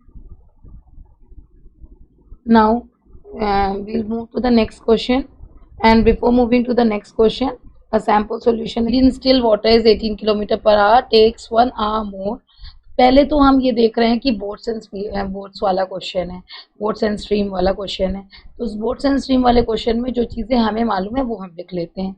now we'll move to the next question, and before moving to the next question, a sample solution in still water is 18 km per hour takes 1 hour more। पहले तो हम ये देख रहे हैं कि बोट्स वाला क्वेश्चन है, बोट्स एंड स्ट्रीम वाला क्वेश्चन है। तो उस बोट्स एंड स्ट्रीम वाले क्वेश्चन में जो चीज़ें हमें मालूम है वो हम लिख लेते हैं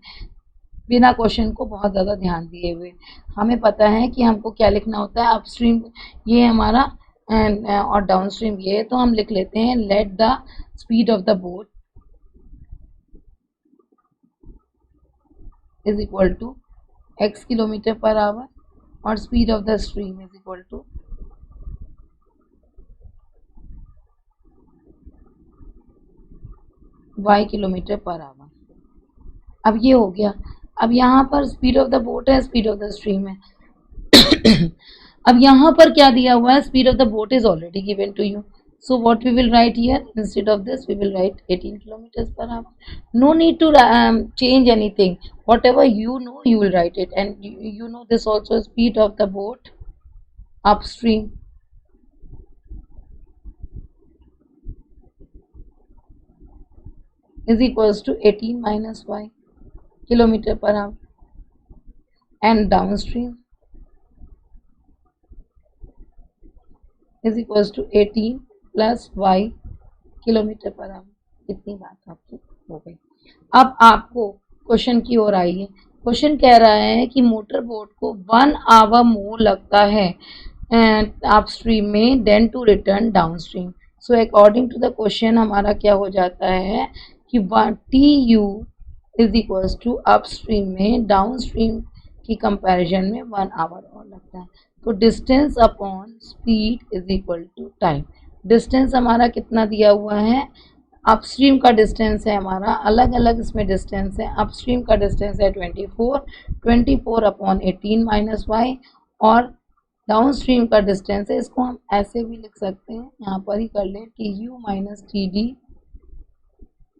बिना क्वेश्चन को बहुत ज़्यादा ध्यान दिए हुए। हमें पता है कि हमको क्या लिखना होता है, अपस्ट्रीम ये हमारा और डाउन स्ट्रीम ये, तो हम लिख लेते हैं let the speed of the boat is equal to x kilometre per hour और speed of the stream is equal to y kilometre per hour. अब ये हो गया। अब यहाँ पर स्पीड ऑफ द बोट है, स्पीड ऑफ द स्ट्रीम है। अब यहाँ पर क्या दिया हुआ है, speed of the boat is already given to you, so what we will write here, instead of this we will write 18 kilometers per hour. No need to change anything, whatever you know you will write it, and you know this also, speed of the boat upstream is equals to 18 minus y kilometer per hour, and downstream is equals to 18 plus y kilometre per our. इतनी बात आपकी हो गई। अब आपको question की ओर आइए question कह रहा है कि मोटर बोट को 1 आवर मोर लगता है अपस्ट्रीम में then to return downstream. So according to the question हमारा क्या हो जाता है कि T U is equals to upstream में डाउनस्ट्रीम की कंपैरिजन में 1 आवर और लगता है। तो distance upon speed is equal to time. Distance हमारा कितना दिया हुआ है, अपस्ट्रीम का डिस्टेंस है हमारा, अलग अलग इसमें डिस्टेंस है। अपस्ट्रीम का डिस्टेंस है 24 अपॉन 18 माइनस वाई, और डाउनस्ट्रीम का डिस्टेंस है, इसको हम ऐसे भी लिख सकते हैं, यहाँ पर ही कर लें, T U minus T D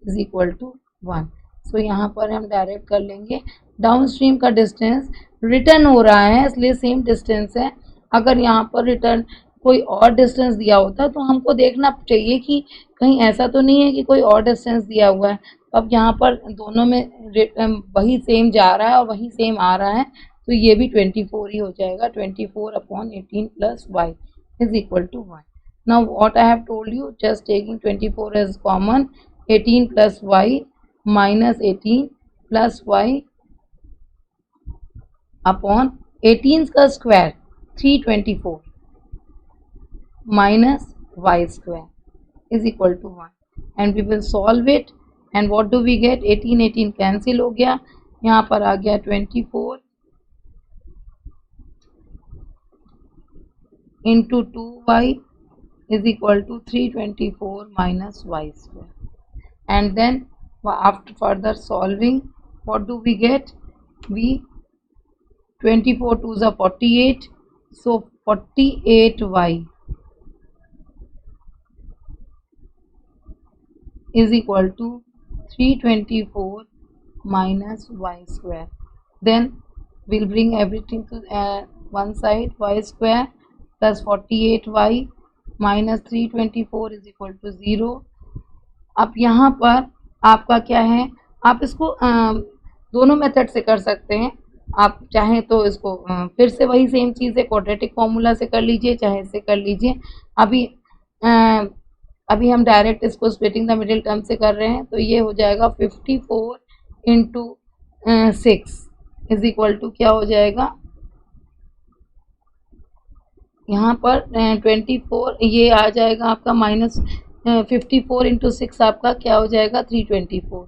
is equal to 1। So यहाँ पर हम डायरेक्ट कर लेंगे। डाउनस्ट्रीम का डिस्टेंस रिटर्न हो रहा है इसलिए सेम डिस्टेंस है। अगर यहाँ पर रिटर्न कोई और डिस्टेंस दिया होता तो हमको देखना चाहिए कि कहीं ऐसा तो नहीं है कि कोई और डिस्टेंस दिया हुआ है। अब यहाँ पर दोनों में वही सेम जा रहा है और वही सेम आ रहा है, तो ये भी 24 ही हो जाएगा। 24 upon 18 plus y is equal to 1। Now what I have told you, just taking 24 as common, 18 plus y minus 18 plus y upon 18 का square 324 minus y square is equal to 1, and we will solve it, and what do we get, 18 cancel हो गया, यहाँ पर आ गया 24 into 2y is equal to 324 minus y square, and then after further solving what do we get, we 24 2s are 48, so 48y is equal to 324 minus y square. Then we'll bring everything to one side, y square plus 48y minus 324 is equal to 0. अब यहाँ पर आपका क्या है, आप इसको दोनों method से कर सकते हैं। आप चाहें तो इसको फिर से वही सेम चीज़ है, क्वाड्रेटिक फॉर्मूला से कर लीजिए, चाहे इससे कर लीजिए। अभी हम डायरेक्ट इसको स्प्लिटिंग द मिडिल टर्म से कर रहे हैं, तो ये हो जाएगा 54 इंटू 6 इज इक्वल टू क्या हो जाएगा, यहाँ पर 24 ये आ जाएगा आपका माइनस 54 इंटू 6 आपका क्या हो जाएगा 324,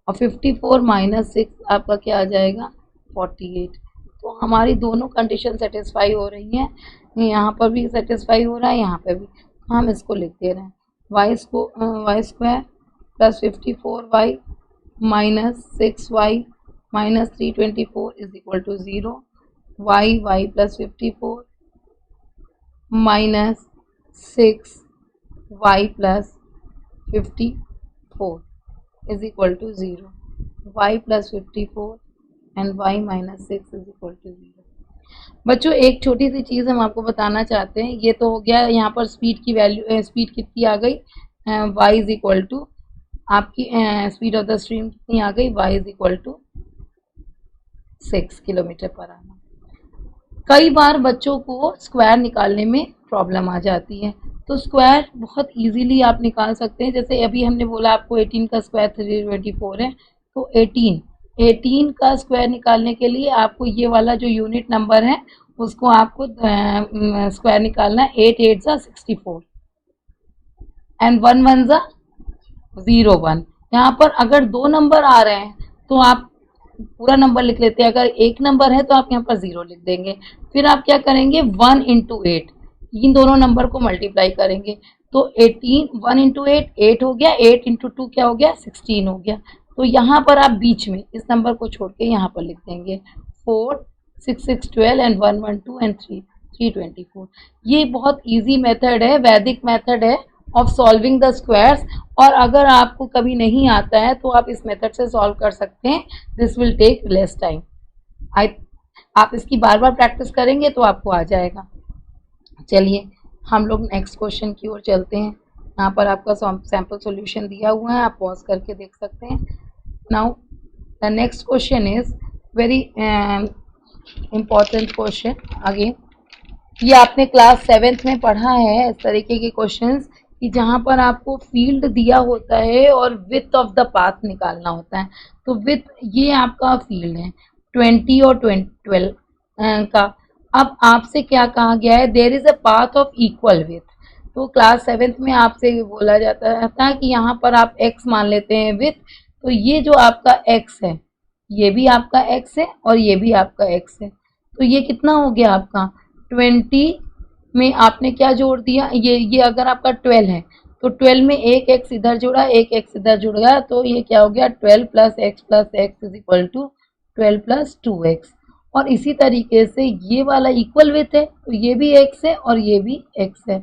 और 54 माइनस 6 आपका क्या आ जाएगा 48। तो हमारी दोनों कंडीशन सेटिस्फाई हो रही हैं, यहाँ पर भी सेटिस्फाई हो रहा है, यहाँ पर भी। हम इसको लिख दे रहे हैं, y square plus 54y minus 6y minus 324 is equal to 0, y plus 54 minus 6y plus 54 is equal to 0, y plus 54 and y minus 6 is equal to 0। बच्चों एक छोटी सी चीज़ हम आपको बताना चाहते हैं, ये तो हो गया यहाँ पर स्पीड की वैल्यू, स्पीड कितनी आ गई, y इज इक्वल टू आपकी स्पीड ऑफ द स्ट्रीम कितनी आ गई, y is equal to 6 kilometre per hour. कई बार बच्चों को स्क्वायर निकालने में प्रॉब्लम आ जाती है, तो स्क्वायर बहुत इजीली आप निकाल सकते हैं। जैसे अभी हमने बोला आपको 18 का स्क्वायर 324 है, तो 18 का स्क्वायर निकालने के लिए आपको ये वाला जो यूनिट नंबर है उसको आपको स्क्वायर निकालना है। 8 8 सा 64 एंड 1 1 सा 01। यहाँ पर अगर 2 नंबर आ रहे हैं तो आप पूरा नंबर लिख लेते हैं, अगर एक नंबर है तो आप यहाँ पर 0 लिख देंगे। फिर आप क्या करेंगे 1 इंटू 8, इन दोनों नंबर को मल्टीप्लाई करेंगे, तो 18 1 इंटू 8 हो गया, 8 इंटू 2 क्या हो गया 16 हो गया। तो यहाँ पर आप बीच में इस नंबर को छोड़ के यहाँ पर लिख देंगे 4 6 6 12 एंड 1 1 2 एंड 3 324। ये बहुत इजी मेथड है, वैदिक मेथड है ऑफ सॉल्विंग द स्क्वायर्स, और अगर आपको कभी नहीं आता है तो आप इस मेथड से सॉल्व कर सकते हैं। This will take less time. आप इसकी बार बार प्रैक्टिस करेंगे तो आपको आ जाएगा। चलिए हम लोग नेक्स्ट क्वेश्चन की ओर चलते हैं। यहाँ पर आपका सैम्पल सॉल्यूशन दिया हुआ है, आप पॉज करके देख सकते हैं। Now the next question is very important question. Again ये आपने क्लास 7th में पढ़ा है, इस तरीके के क्वेश्चंस कि जहाँ पर आपको फील्ड दिया होता है और विथ ऑफ द पाथ निकालना होता है। तो विथ ये आपका फील्ड है 20 और 12 का। अब आपसे क्या कहा गया है, there is a path of equal width. तो क्लास 7th में आपसे बोला जाता था कि यहाँ पर आप x मान लेते हैं विथ, तो ये जो आपका x है ये भी आपका x है और ये भी आपका x है। तो ये कितना हो गया आपका 20 में आपने क्या जोड़ दिया, ये अगर आपका 12 है तो 12 में एक x इधर जुड़ा एक x इधर जुड़ गया, तो ये क्या हो गया 12 plus x is equal to 12 plus 2x। और इसी तरीके से ये वाला इक्वल विथ है तो ये भी x है और ये भी x है,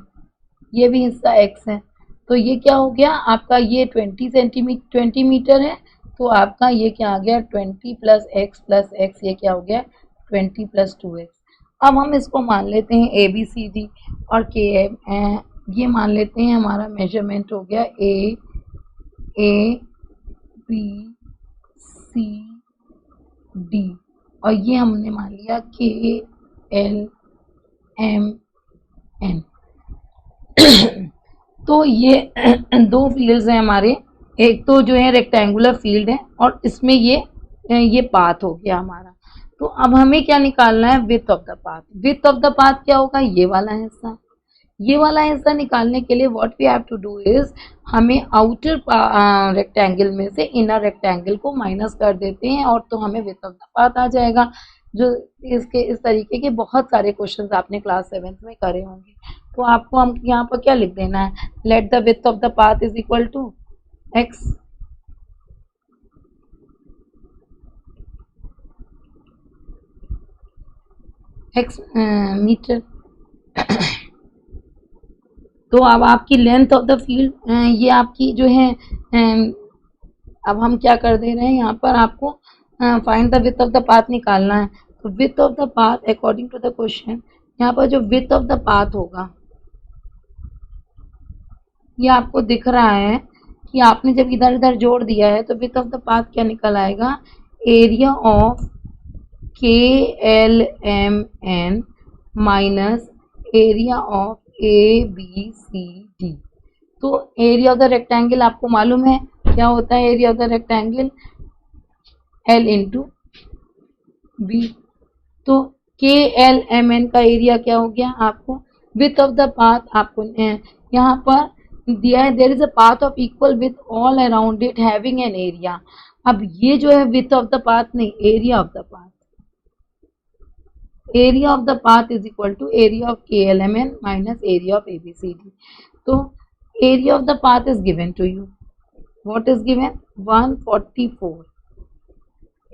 ये भी हिस्सा x है। तो ये क्या हो गया आपका, ये 20 मीटर है, तो आपका ये क्या आ गया 20 प्लस x, ये क्या हो गया 20 प्लस 2x। अब हम इसको मान लेते हैं ए बी सी डी और के एम, ये मान लेते हैं हमारा मेजरमेंट हो गया ए बी सी डी, और ये हमने मान लिया के एल एम एन। तो ये दो फील्ड्स हैं हमारे, एक तो जो है रेक्टेंगुलर फील्ड है और इसमें ये पाथ हो गया हमारा। तो अब हमें क्या निकालना है, width of the path. Width of the path क्या होगा, ये वाला हिस्सा। ये वाला हिस्सा निकालने के लिए what we have to do is, हमें आउटर रेक्टेंगल में से इनर रेक्टेंगल को माइनस कर देते हैं और तो हमें विड्थ ऑफ द पाथ आ जाएगा। जो इस तरीके के बहुत सारे क्वेश्चंस आपने क्लास 7th में करे होंगे। तो आपको हम यहाँ पर क्या लिख देना है, let the width of the path is equal to x। Metre. तो अब आपकी लेंथ ऑफ द फील्ड, ये आपकी जो है, अब हम क्या कर दे रहे हैं यहाँ पर आपको find the width of the path निकालना है। तो width of the path according to the question, यहाँ पर जो विड्थ ऑफ द पाथ होगा ये आपको दिख रहा है कि आपने जब इधर इधर जोड़ दिया है तो विड्थ ऑफ द पाथ क्या निकल आएगा, area of K L M N minus area of A B C D. तो एरिया ऑफ द रेक्टेंगल आपको मालूम है क्या होता है, area of the rectangle L into B. तो के एल एम एन का एरिया क्या हो गया आपको, विड्थ ऑफ द पाथ आपको यहाँ पर दिया है, there is a path of equal with all around it having an area. अब ये जो है विड्थ ऑफ द पाथ नहीं, area of the path. Area of the path is equal to area of K L M N minus area of A B C D. तो area of the path is given to you, what is given 144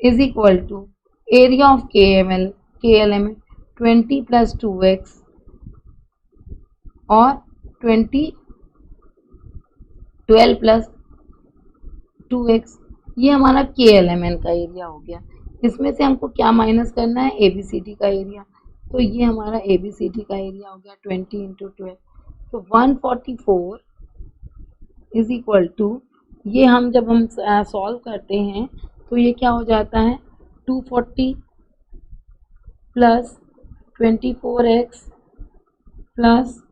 is equal to area of K L M N 20 plus 2x और 12 plus 2x, ये हमारा के L M N का area हो गया। इसमें से हमको क्या माइनस करना है, ए बी सी डी का एरिया। तो ये हमारा ए बी सी डी का एरिया हो गया 20 इंटू 12। तो 144 इज इक्वल टू, ये हम जब हम सॉल्व करते हैं तो ये क्या हो जाता है 240 plus 24x plus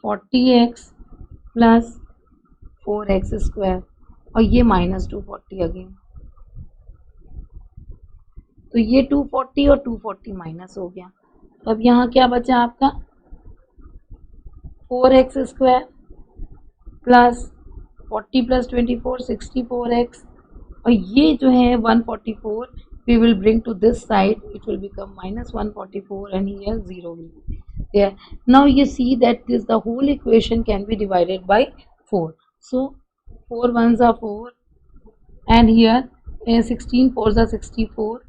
40x plus 4x square और ये माइनस 240 अगेन। तो ये 240 और 240 माइनस हो गया। तो अब यहाँ क्या बचा आपका 4x square plus 40 plus 24 64x, और ये जो है 144 we will bring to this side, it will become minus 144 and here 0 will be there. Now you see that this the whole equation can be divided by 4. So 4 ones are 4 and here 16 fours are 64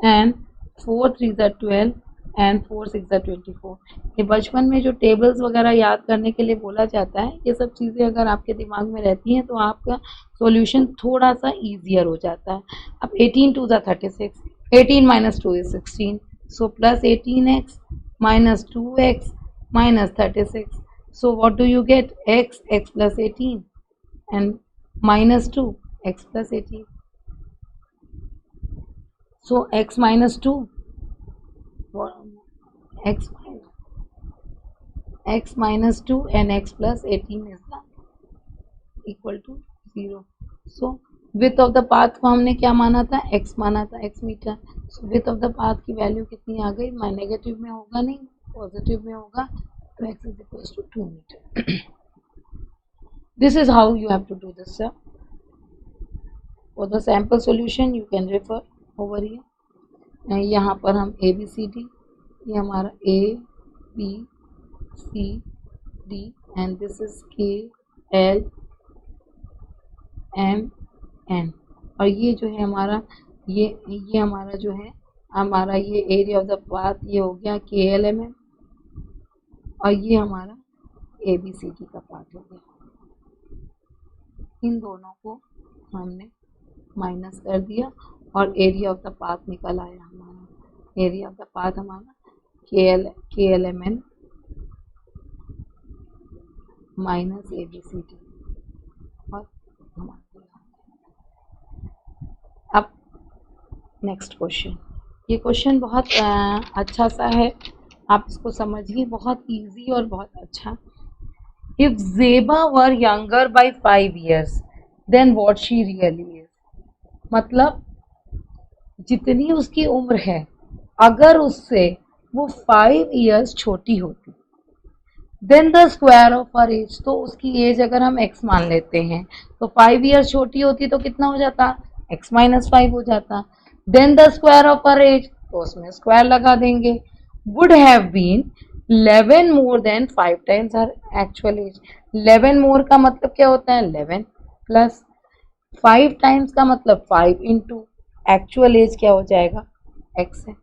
and 4 3s are 12 and 4 6 are 24। ये बचपन में जो tables वगैरह याद करने के लिए बोला जाता है, ये सब चीज़ें अगर आपके दिमाग में रहती हैं तो आपका सॉल्यूशन थोड़ा सा ईजियर हो जाता है। अब 18 2s are 36, 18 minus 2 is 16, so plus 18x minus 2x minus 36, so what do you get, x plus 18 and minus 2 x plus 18, so x minus 2 x minus 2 and x plus 18 is the equal to 0। So width of the path को हमने क्या माना था, x माना था, x metre. So width of the path की value कितनी आ गई, नेगेटिव में होगा नहीं, पॉजिटिव में होगा, तो x is equal to 2 metre. This is how you have to do this sir. For the sample solution you can refer over here. यहाँ पर हम ABCD, ये हमारा ABCD and this is KLMN, और ये जो है हमारा ये हमारा जो है हमारा ये एरिया ऑफ द पाथ ये हो गया KLMN, और ये हमारा ABCD का पाथ हो गया। इन दोनों को हमने माइनस कर दिया और एरिया ऑफ द पाथ निकल आया हमारा। एरिया ऑफ द पाथ हमारा KLMN माइनस ABCD, और हमारा। अब नेक्स्ट क्वेश्चन, ये क्वेश्चन बहुत अच्छा सा है, आप इसको समझिए, बहुत इजी और बहुत अच्छा। If Zeba were younger by 5 years then what she really is, मतलब जितनी उसकी उम्र है अगर उससे वो 5 years छोटी होती, then the square of her age, तो उसकी एज अगर हम x मान लेते हैं तो 5 years छोटी होती तो कितना हो जाता, x माइनस 5 हो जाता। Then the square of her age, तो उसमें स्क्वायर लगा देंगे। Would have been 11 more than 5 times her actual age. 11 more का मतलब क्या होता है, 11 प्लस 5 टाइम्स का मतलब 5 इंटू एक्चुअल एज क्या हो जाएगा, x है।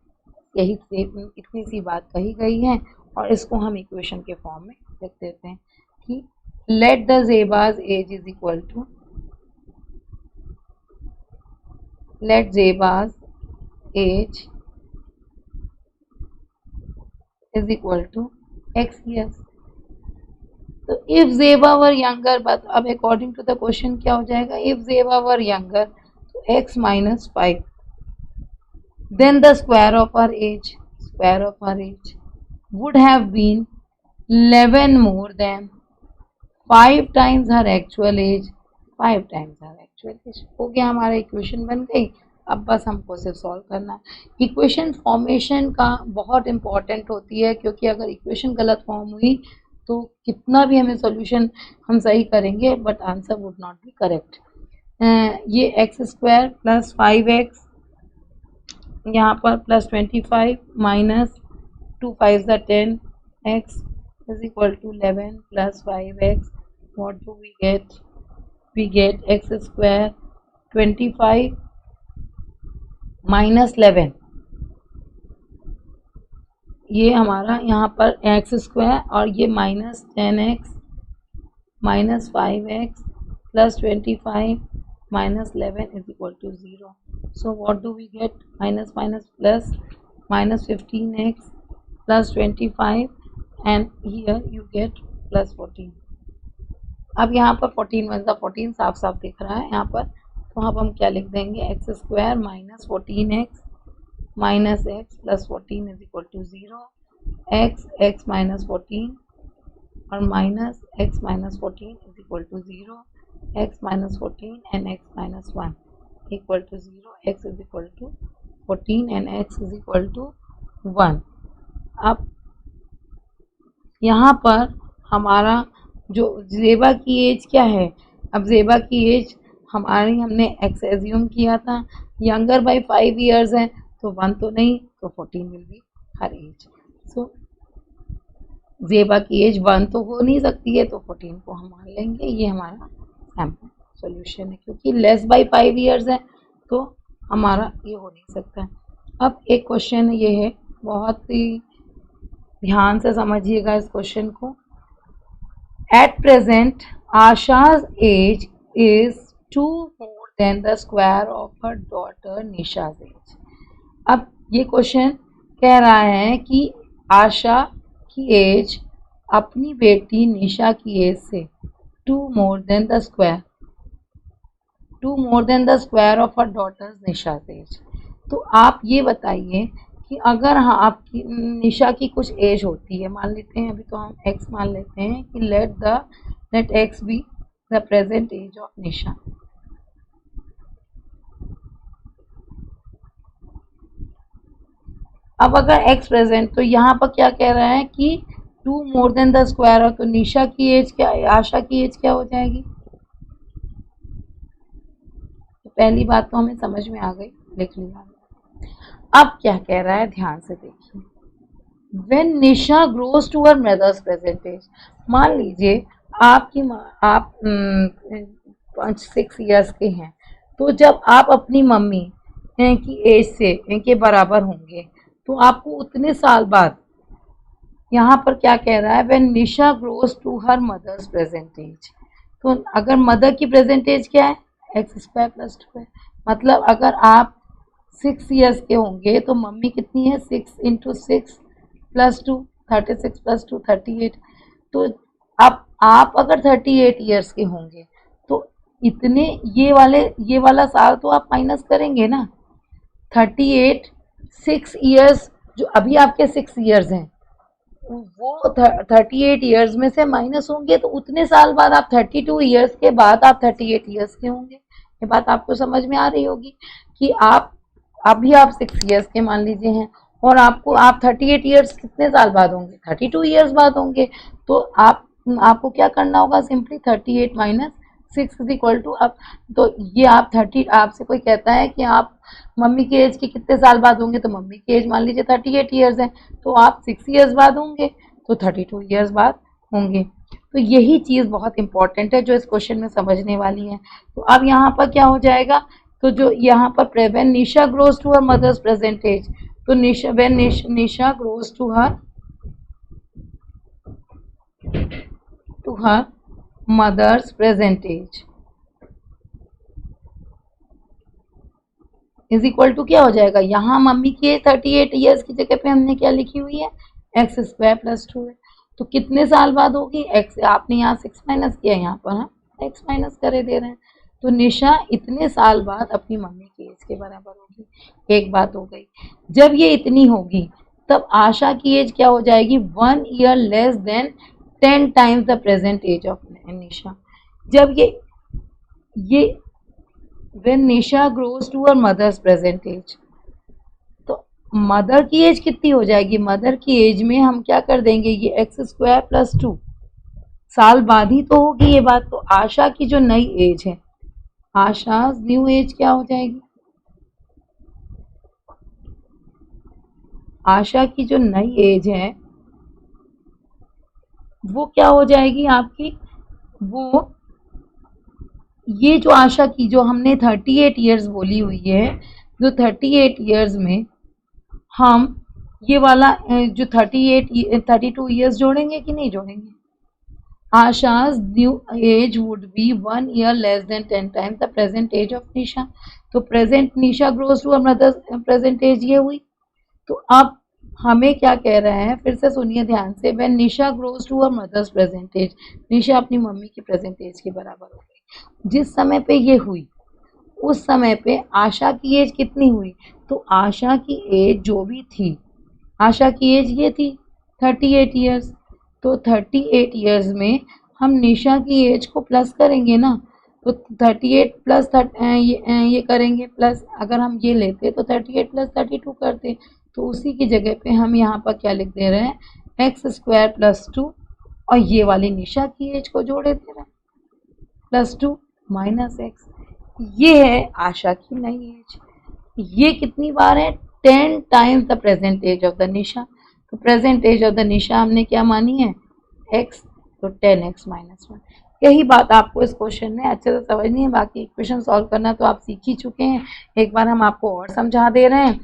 यही इतनी सी बात कही गई है, और इसको हम इक्वेशन के फॉर्म में लिख देते हैं कि let the Zeba's age is equal to, let Zeba's age is equal to x years। तो if Zeba were younger, but अब अकॉर्डिंग टू द क्वेश्चन क्या हो जाएगा, इफ ज़ेबा वर यंगर तो x minus 5, then the square of her age, square of her age would have been 11 more than 5 times her actual age, 5 times her actual age। हो गया, हमारा equation बन गई। अब बस हमको सिर्फ सॉल्व करना है। इक्वेशन फॉर्मेशन का बहुत इम्पॉर्टेंट होती है, क्योंकि अगर इक्वेशन गलत फॉर्म हुई तो कितना भी हमें सॉल्यूशन हम सही करेंगे but answer would not be correct. ये एक्स स्क्वायर प्लस 5x, यहाँ पर plus 25 minus 2 5 10, x is equal to 11 plus 5x. What do we get? We get x square 25 minus 11, ये हमारा यहाँ पर x स्क्वायर, और ये minus 10x minus 5x plus 25 minus 11 is equal to 0. So what do we get? Minus minus plus minus 15x plus 25, and here you get plus 14। अब यहाँ पर 14 one 14 साफ साफ दिख रहा है यहाँ पर, तो अब हम क्या लिख देंगे, x square minus 14x minus x plus 14 is equal to 0, x minus 14 और minus x minus 14 is equal to 0, x minus 14 and x minus 1 equal to 0, x is equal to 14 and x is equal to 1। अब यहाँ पर हमारा जो ज़ेबा की as क्या है, अब ज़ेबा की एज हमारी हमने एक्स एज्यूम किया था, यंगर बाय 5 years है, तो 1 तो नहीं, तो 14 विल बी हर एज। सो ज़ेबा की एज 1 तो हो नहीं सकती है, तो 14 को हम मान लेंगे। ये हमारा सैम्पल सॉल्यूशन है, क्योंकि लेस बाय 5 years है तो हमारा ये हो नहीं सकता। अब एक क्वेश्चन ये है, बहुत ही ध्यान से समझिएगा इस क्वेश्चन को। At present Asha's age is 2 more than the square of her daughter Nisha's age. अब ये क्वेश्चन कह रहा है कि आशा की एज अपनी बेटी निशा की एज से 2 more than the square of her daughter Nisha's age. तो आप ये बताइए कि अगर हाँ आपकी निशा की कुछ एज होती है, मान लेते हैं, अभी तो हम x मान लेते हैं कि let x be the present age of Nisha. अब अगर x प्रेजेंट, तो यहाँ पर क्या कह रहा है कि 2 मोर देन द स्क्वायर है, तो निशा की एज क्या, आशा की एज क्या हो जाएगी। तो पहली बात तो हमें समझ में आ गई, लिख लिया। अब क्या कह रहा है, ध्यान से देखिए। When Nisha grows to her mother's present age, मान लीजिए आपकी आप 6 इयर्स के हैं, तो जब आप अपनी मम्मी की एज से के बराबर होंगे, तो आपको उतने साल बाद, यहाँ पर क्या कह रहा है, when Nisha grows to her mother's present age, तो अगर मदर की प्रेजेंट एज क्या है, x² + 2 है, मतलब अगर आप 6 इयर्स के होंगे तो मम्मी कितनी है, 6 × 6 + 2, 36 + 2 38। तो अब आप अगर 38 इयर्स के होंगे तो इतने ये वाला साल तो आप माइनस करेंगे ना। 38 6 इयर्स, जो अभी आपके 6 इयर्स हैं वो 38 इयर्स में से माइनस होंगे, तो उतने साल बाद आप 32 इयर्स के बाद आप 38 इयर्स के होंगे। ये बात आपको समझ में आ रही होगी कि आप अभी आप 6 इयर्स के मान लीजिए हैं, और आप 38 इयर्स कितने साल बाद होंगे, 32 इयर्स बाद होंगे। तो आपको क्या करना होगा, सिंपली 38 - 6 = अब, तो ये आप 30, आपसे कोई कहता है कि आप मम्मी के एज के कितने साल बाद होंगे, तो मम्मी की एज मान लीजिए 38 इयर्स है, तो आप 6 इयर्स बाद होंगे, तो 32 इयर्स बाद होंगे। तो यही चीज़ बहुत इंपॉर्टेंट है जो इस क्वेश्चन में समझने वाली है। तो अब यहाँ पर क्या हो जाएगा, तो जो यहाँ पर when Nisha grows to her mother's present age, तो Nisha grows to her mother's present age is equal to क्या हो जाएगा, यहाँ मम्मी की 38 इयर्स की जगह पे हमने क्या लिखी हुई है, x² + 2 है। तो कितने साल बाद होगी, x, आपने यहाँ 6 माइनस किया, यहाँ पर हम x माइनस करे दे रहे हैं। तो निशा इतने साल बाद अपनी मम्मी की एज के बराबर होगी। एक बात हो गई। जब ये इतनी होगी तब आशा की एज क्या हो जाएगी, 1 year less than 10 times the present age of Nisha. जब ये when Nisha grows to her mother's present age, तो मदर की एज कितनी हो जाएगी, मदर की एज में हम क्या कर देंगे, ये x² + 2 साल बाद ही तो होगी ये बात। तो आशा की जो नई एज है, आशा न्यू एज क्या हो जाएगी, आशा की जो नई एज है वो क्या हो जाएगी आपकी, वो ये जो आशा की जो हमने 38 इयर्स बोली हुई है, जो 38 इयर्स में हम ये वाला जो 32 इयर्स जोड़ेंगे कि नहीं जोड़ेंगे। Asha's new age would be 1 year less than 10 times the present age of Nisha. तो present Nisha grows to mother's present age ये हुई। तो अब हमें क्या कह रहा है, फिर से सुनिए ध्यान से, when Nisha grows to her mother's present age, Nisha अपनी मम्मी की प्रेजेंट एज के बराबर हो गई। जिस समय पे ये हुई उस समय पे आशा की एज कितनी हुई, तो आशा की एज जो भी थी, आशा की एज ये थी 38 इयर्स। तो 38 इयर्स में हम निशा की एज को प्लस करेंगे ना, तो 38 प्लस ये करेंगे प्लस, अगर हम ये लेते तो 38 + 32 करते, तो उसी की जगह पे हम यहाँ पर क्या लिख दे रहे हैं, x² + 2, और ये वाली निशा की एज को जोड़े दे रहे हैं, +2 - x। ये है आशा की नई एज। ये कितनी बार है, 10 times the present age of the Nisha. तो present age of the Nisha हमने क्या मानी है, x, तो 10x - 1। यही बात आपको इस क्वेश्चन में अच्छे से समझनी है। बाकी इक्वेशन सॉल्व करना तो आप सीख ही चुके हैं, एक बार हम आपको और समझा दे रहे हैं।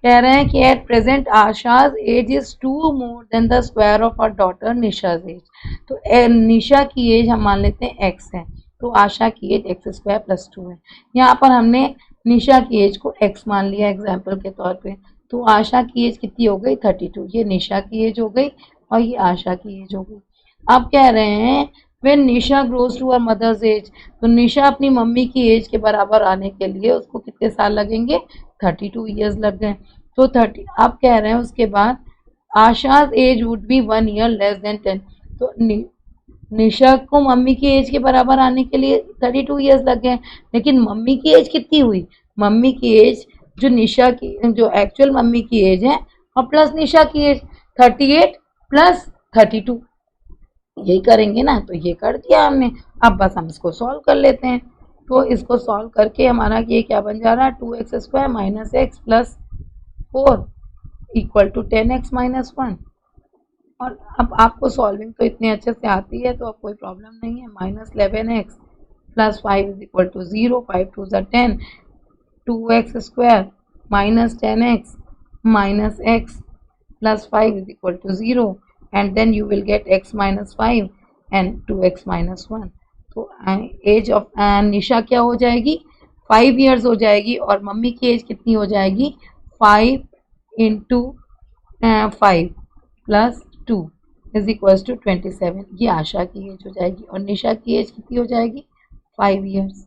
कह रहे हैं कि at present Asha's age is 2 more than the square of our daughter Nisha's age. तो निशा की एज हम मान लेते हैं x है, तो आशा की एज x² + 2 है। यहाँ पर हमने निशा की एज को x मान लिया एग्जाम्पल के तौर पे। तो आशा की एज कितनी हो गई, 32। ये निशा की एज हो गई और ये आशा की एज हो गई। अब कह रहे हैं when Nisha grows to her mother's age, तो निशा अपनी मम्मी की एज के बराबर आने के लिए उसको कितने साल लगेंगे, 32 इयर्स लग गए। तो 30, अब कह रहे हैं उसके बाद Asha's age would be 1 year less than 10। तो निशा को मम्मी की एज के बराबर आने के लिए 32 ईयर्स लग गए, लेकिन मम्मी की एज कितनी हुई, मम्मी की एज जो निशा की जो एक्चुअल मम्मी की एज है और प्लस निशा की एज 38 प्लस 32, यही करेंगे ना, तो ये कर दिया हमने। अब बस हम इसको सॉल्व कर लेते हैं। तो इसको सॉल्व करके हमारा ये क्या बन जा रहा है, 2x² minus x plus 4 equal to 10x minus 1। और अब आपको सॉल्विंग तो इतने अच्छे से आती है तो अब कोई प्रॉब्लम नहीं है। -11x plus 5 is equal to 0, 5 2 ज़ा 10, 2x² minus 10x minus x plus 5 is equal to 0, and then you will get x minus 5 and 2x minus 1। तो एज ऑफ निशा क्या हो जाएगी, 5 ईयर्स हो जाएगी, और मम्मी की एज कितनी हो जाएगी, 5 into 5 plus 2 is equal to 27। ये आशा की एज हो जाएगी, और निशा की एज कितनी हो जाएगी, 5 ईयर्स।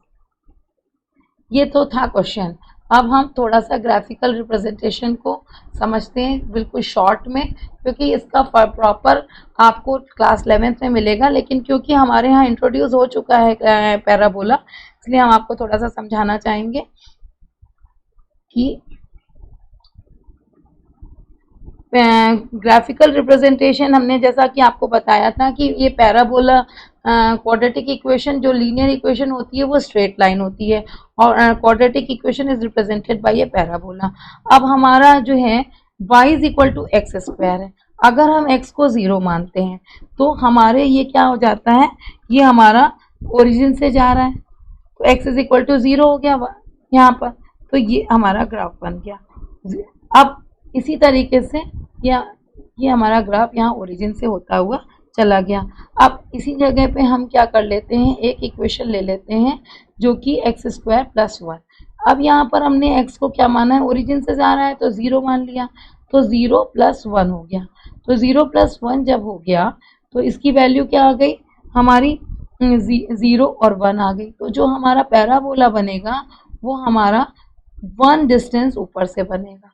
ये तो था क्वेश्चन। अब हम थोड़ा सा ग्राफिकल रिप्रेजेंटेशन को समझते हैं बिल्कुल शॉर्ट में, क्योंकि इसका प्रॉपर आपको क्लास 11th में मिलेगा, लेकिन क्योंकि हमारे यहाँ इंट्रोड्यूस हो चुका है पैराबोला, इसलिए हम आपको थोड़ा सा समझाना चाहेंगे कि ग्राफिकल रिप्रेजेंटेशन हमने जैसा कि आपको बताया था कि ये पैराबोला क्वाड्रेटिक इक्वेशन जो लीनियर इक्वेशन होती है वो स्ट्रेट लाइन होती है, और quadratic equation is represented by ये पैराबोला। अब हमारा जो है y is equal to x square है। अगर हम x को 0 मानते हैं तो हमारे ये क्या हो जाता है, ये हमारा ओरिजिन से जा रहा है, तो x इज इक्वल टू 0 हो गया यहाँ पर, तो ये हमारा ग्राफ बन गया। अब इसी तरीके से ये हमारा ग्राफ यहाँ ओरिजिन से होता हुआ चला गया। अब इसी जगह पे हम क्या कर लेते हैं, एक इक्वेशन ले लेते हैं जो कि x² प्लस 1। अब यहाँ पर हमने x को क्या माना है, ओरिजिन से जा रहा है तो 0 मान लिया, तो 0 प्लस 1 हो गया। तो 0 प्लस 1 जब हो गया तो इसकी वैल्यू क्या आ गई, हमारी 0 और 1 आ गई। तो जो हमारा पैराबोला बनेगा वो हमारा 1 डिस्टेंस ऊपर से बनेगा।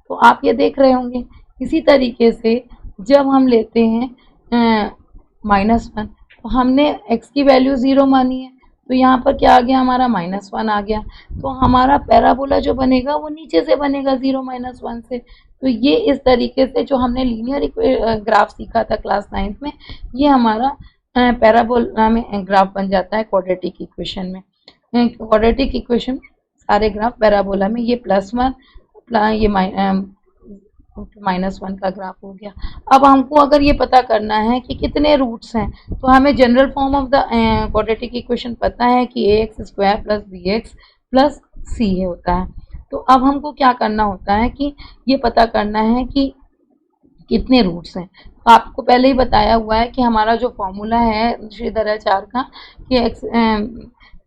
तो आप ये देख रहे होंगे। इसी तरीके से जब हम लेते हैं -1, तो हमने x की वैल्यू 0 मानी है, तो यहाँ पर क्या आ गया, हमारा -1 आ गया। तो हमारा पैराबोला जो बनेगा वो नीचे से बनेगा 0 - 1 से। तो ये इस तरीके से जो हमने लीनियर ग्राफ सीखा था क्लास 9th में, ये हमारा पैराबोला में ग्राफ बन जाता है क्वाड्रेटिक इक्वेशन में। क्वाड्रेटिक इक्वेशन में सारे ग्राफ पैराबोला में ये +1 ये -1 का ग्राफ हो गया। अब हमको अगर ये पता करना है कि कितने रूट्स हैं, तो हमें general form of the quadratic equation पता है कि ax² plus bx plus c होता है। तो अब हमको क्या करना होता है कि ये पता करना है कि कितने रूट्स हैं। तो आपको पहले ही बताया हुआ है कि हमारा जो फॉर्मूला है श्रीधराचार्य का कि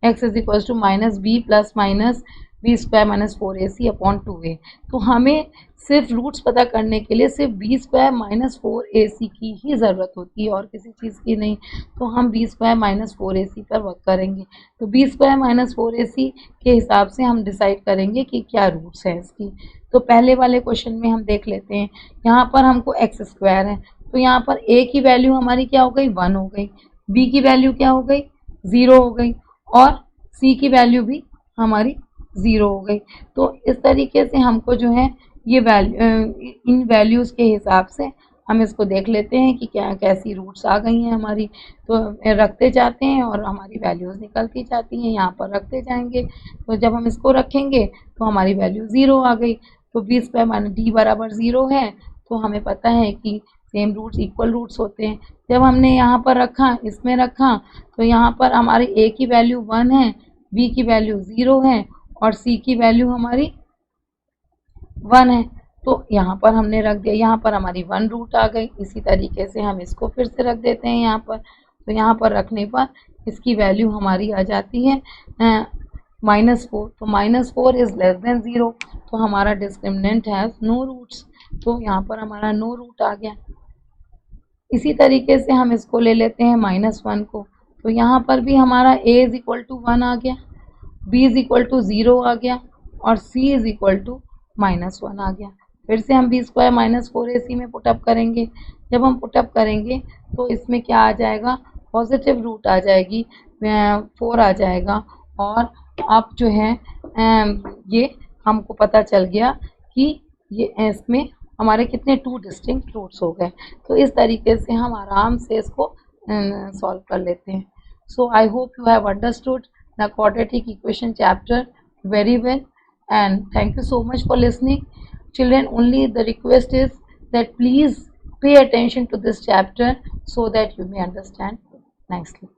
x is equal to -b plus minus b² minus 4ac upon 2a। तो हमें सिर्फ रूट्स पता करने के लिए सिर्फ b² माइनस 4ac की ही ज़रूरत होती है और किसी चीज़ की नहीं। तो हम b² माइनस 4ac पर वर्क करेंगे। तो b² माइनस 4ac के हिसाब से हम डिसाइड करेंगे कि क्या रूट्स है इसकी। तो पहले वाले क्वेश्चन में हम देख लेते हैं, यहाँ पर हमको x² है, तो यहाँ पर a की वैल्यू हमारी क्या हो गई, 1 हो गई, b की वैल्यू क्या हो गई, 0 हो गई, और c की वैल्यू भी हमारी 0 हो गई। तो इस तरीके से हमको जो है ये इन वैल्यूज़ के हिसाब से हम इसको देख लेते हैं कि क्या कैसी रूट्स आ गई हैं हमारी। तो रखते जाते हैं और हमारी वैल्यूज़ निकलती जाती हैं, यहाँ पर रखते जाएंगे। तो जब हम इसको रखेंगे तो हमारी वैल्यू 0 आ गई। तो b² माइनस d बराबर 0 है, तो हमें पता है कि सेम रूट्स इक्वल रूट्स होते हैं। जब हमने यहाँ पर रखा, इसमें रखा, तो यहाँ पर हमारी a की वैल्यू 1 है, b की वैल्यू 0 है, और c की वैल्यू हमारी 1 है। तो यहाँ पर हमने रख दिया, यहाँ पर हमारी 1 रूट आ गई। इसी तरीके से हम इसको फिर से रख देते हैं यहाँ पर। तो यहाँ पर रखने पर इसकी वैल्यू हमारी आ जाती है -4। तो -4 इज़ लेस देन 0, तो हमारा डिस्क्रिमिनेंट हैज़ नो रूट्स। तो यहाँ पर हमारा नो रूट आ गया। इसी तरीके से हम इसको ले लेते हैं -1 को। तो यहाँ पर भी हमारा a इज इक्वल टू 1 आ गया, b इज इक्वल टू 0 आ गया, और c इज इक्वल टू -1 आ गया। फिर से हम b² माइनस 4ac में पुटअप करेंगे। जब हम पुटअप करेंगे तो इसमें क्या आ जाएगा, पॉजिटिव रूट आ जाएगी, 4 आ जाएगा। और अब जो है ये हमको पता चल गया कि ये इसमें हमारे कितने 2 डिस्टिंक्ट रूट्स हो गए। तो इस तरीके से हम आराम से इसको सॉल्व कर लेते हैं। So I hope you have understood the quadratic equation chapter very well, and thank you so much for listening. Children, only the request is that please pay attention to this chapter so that you may understand nicely.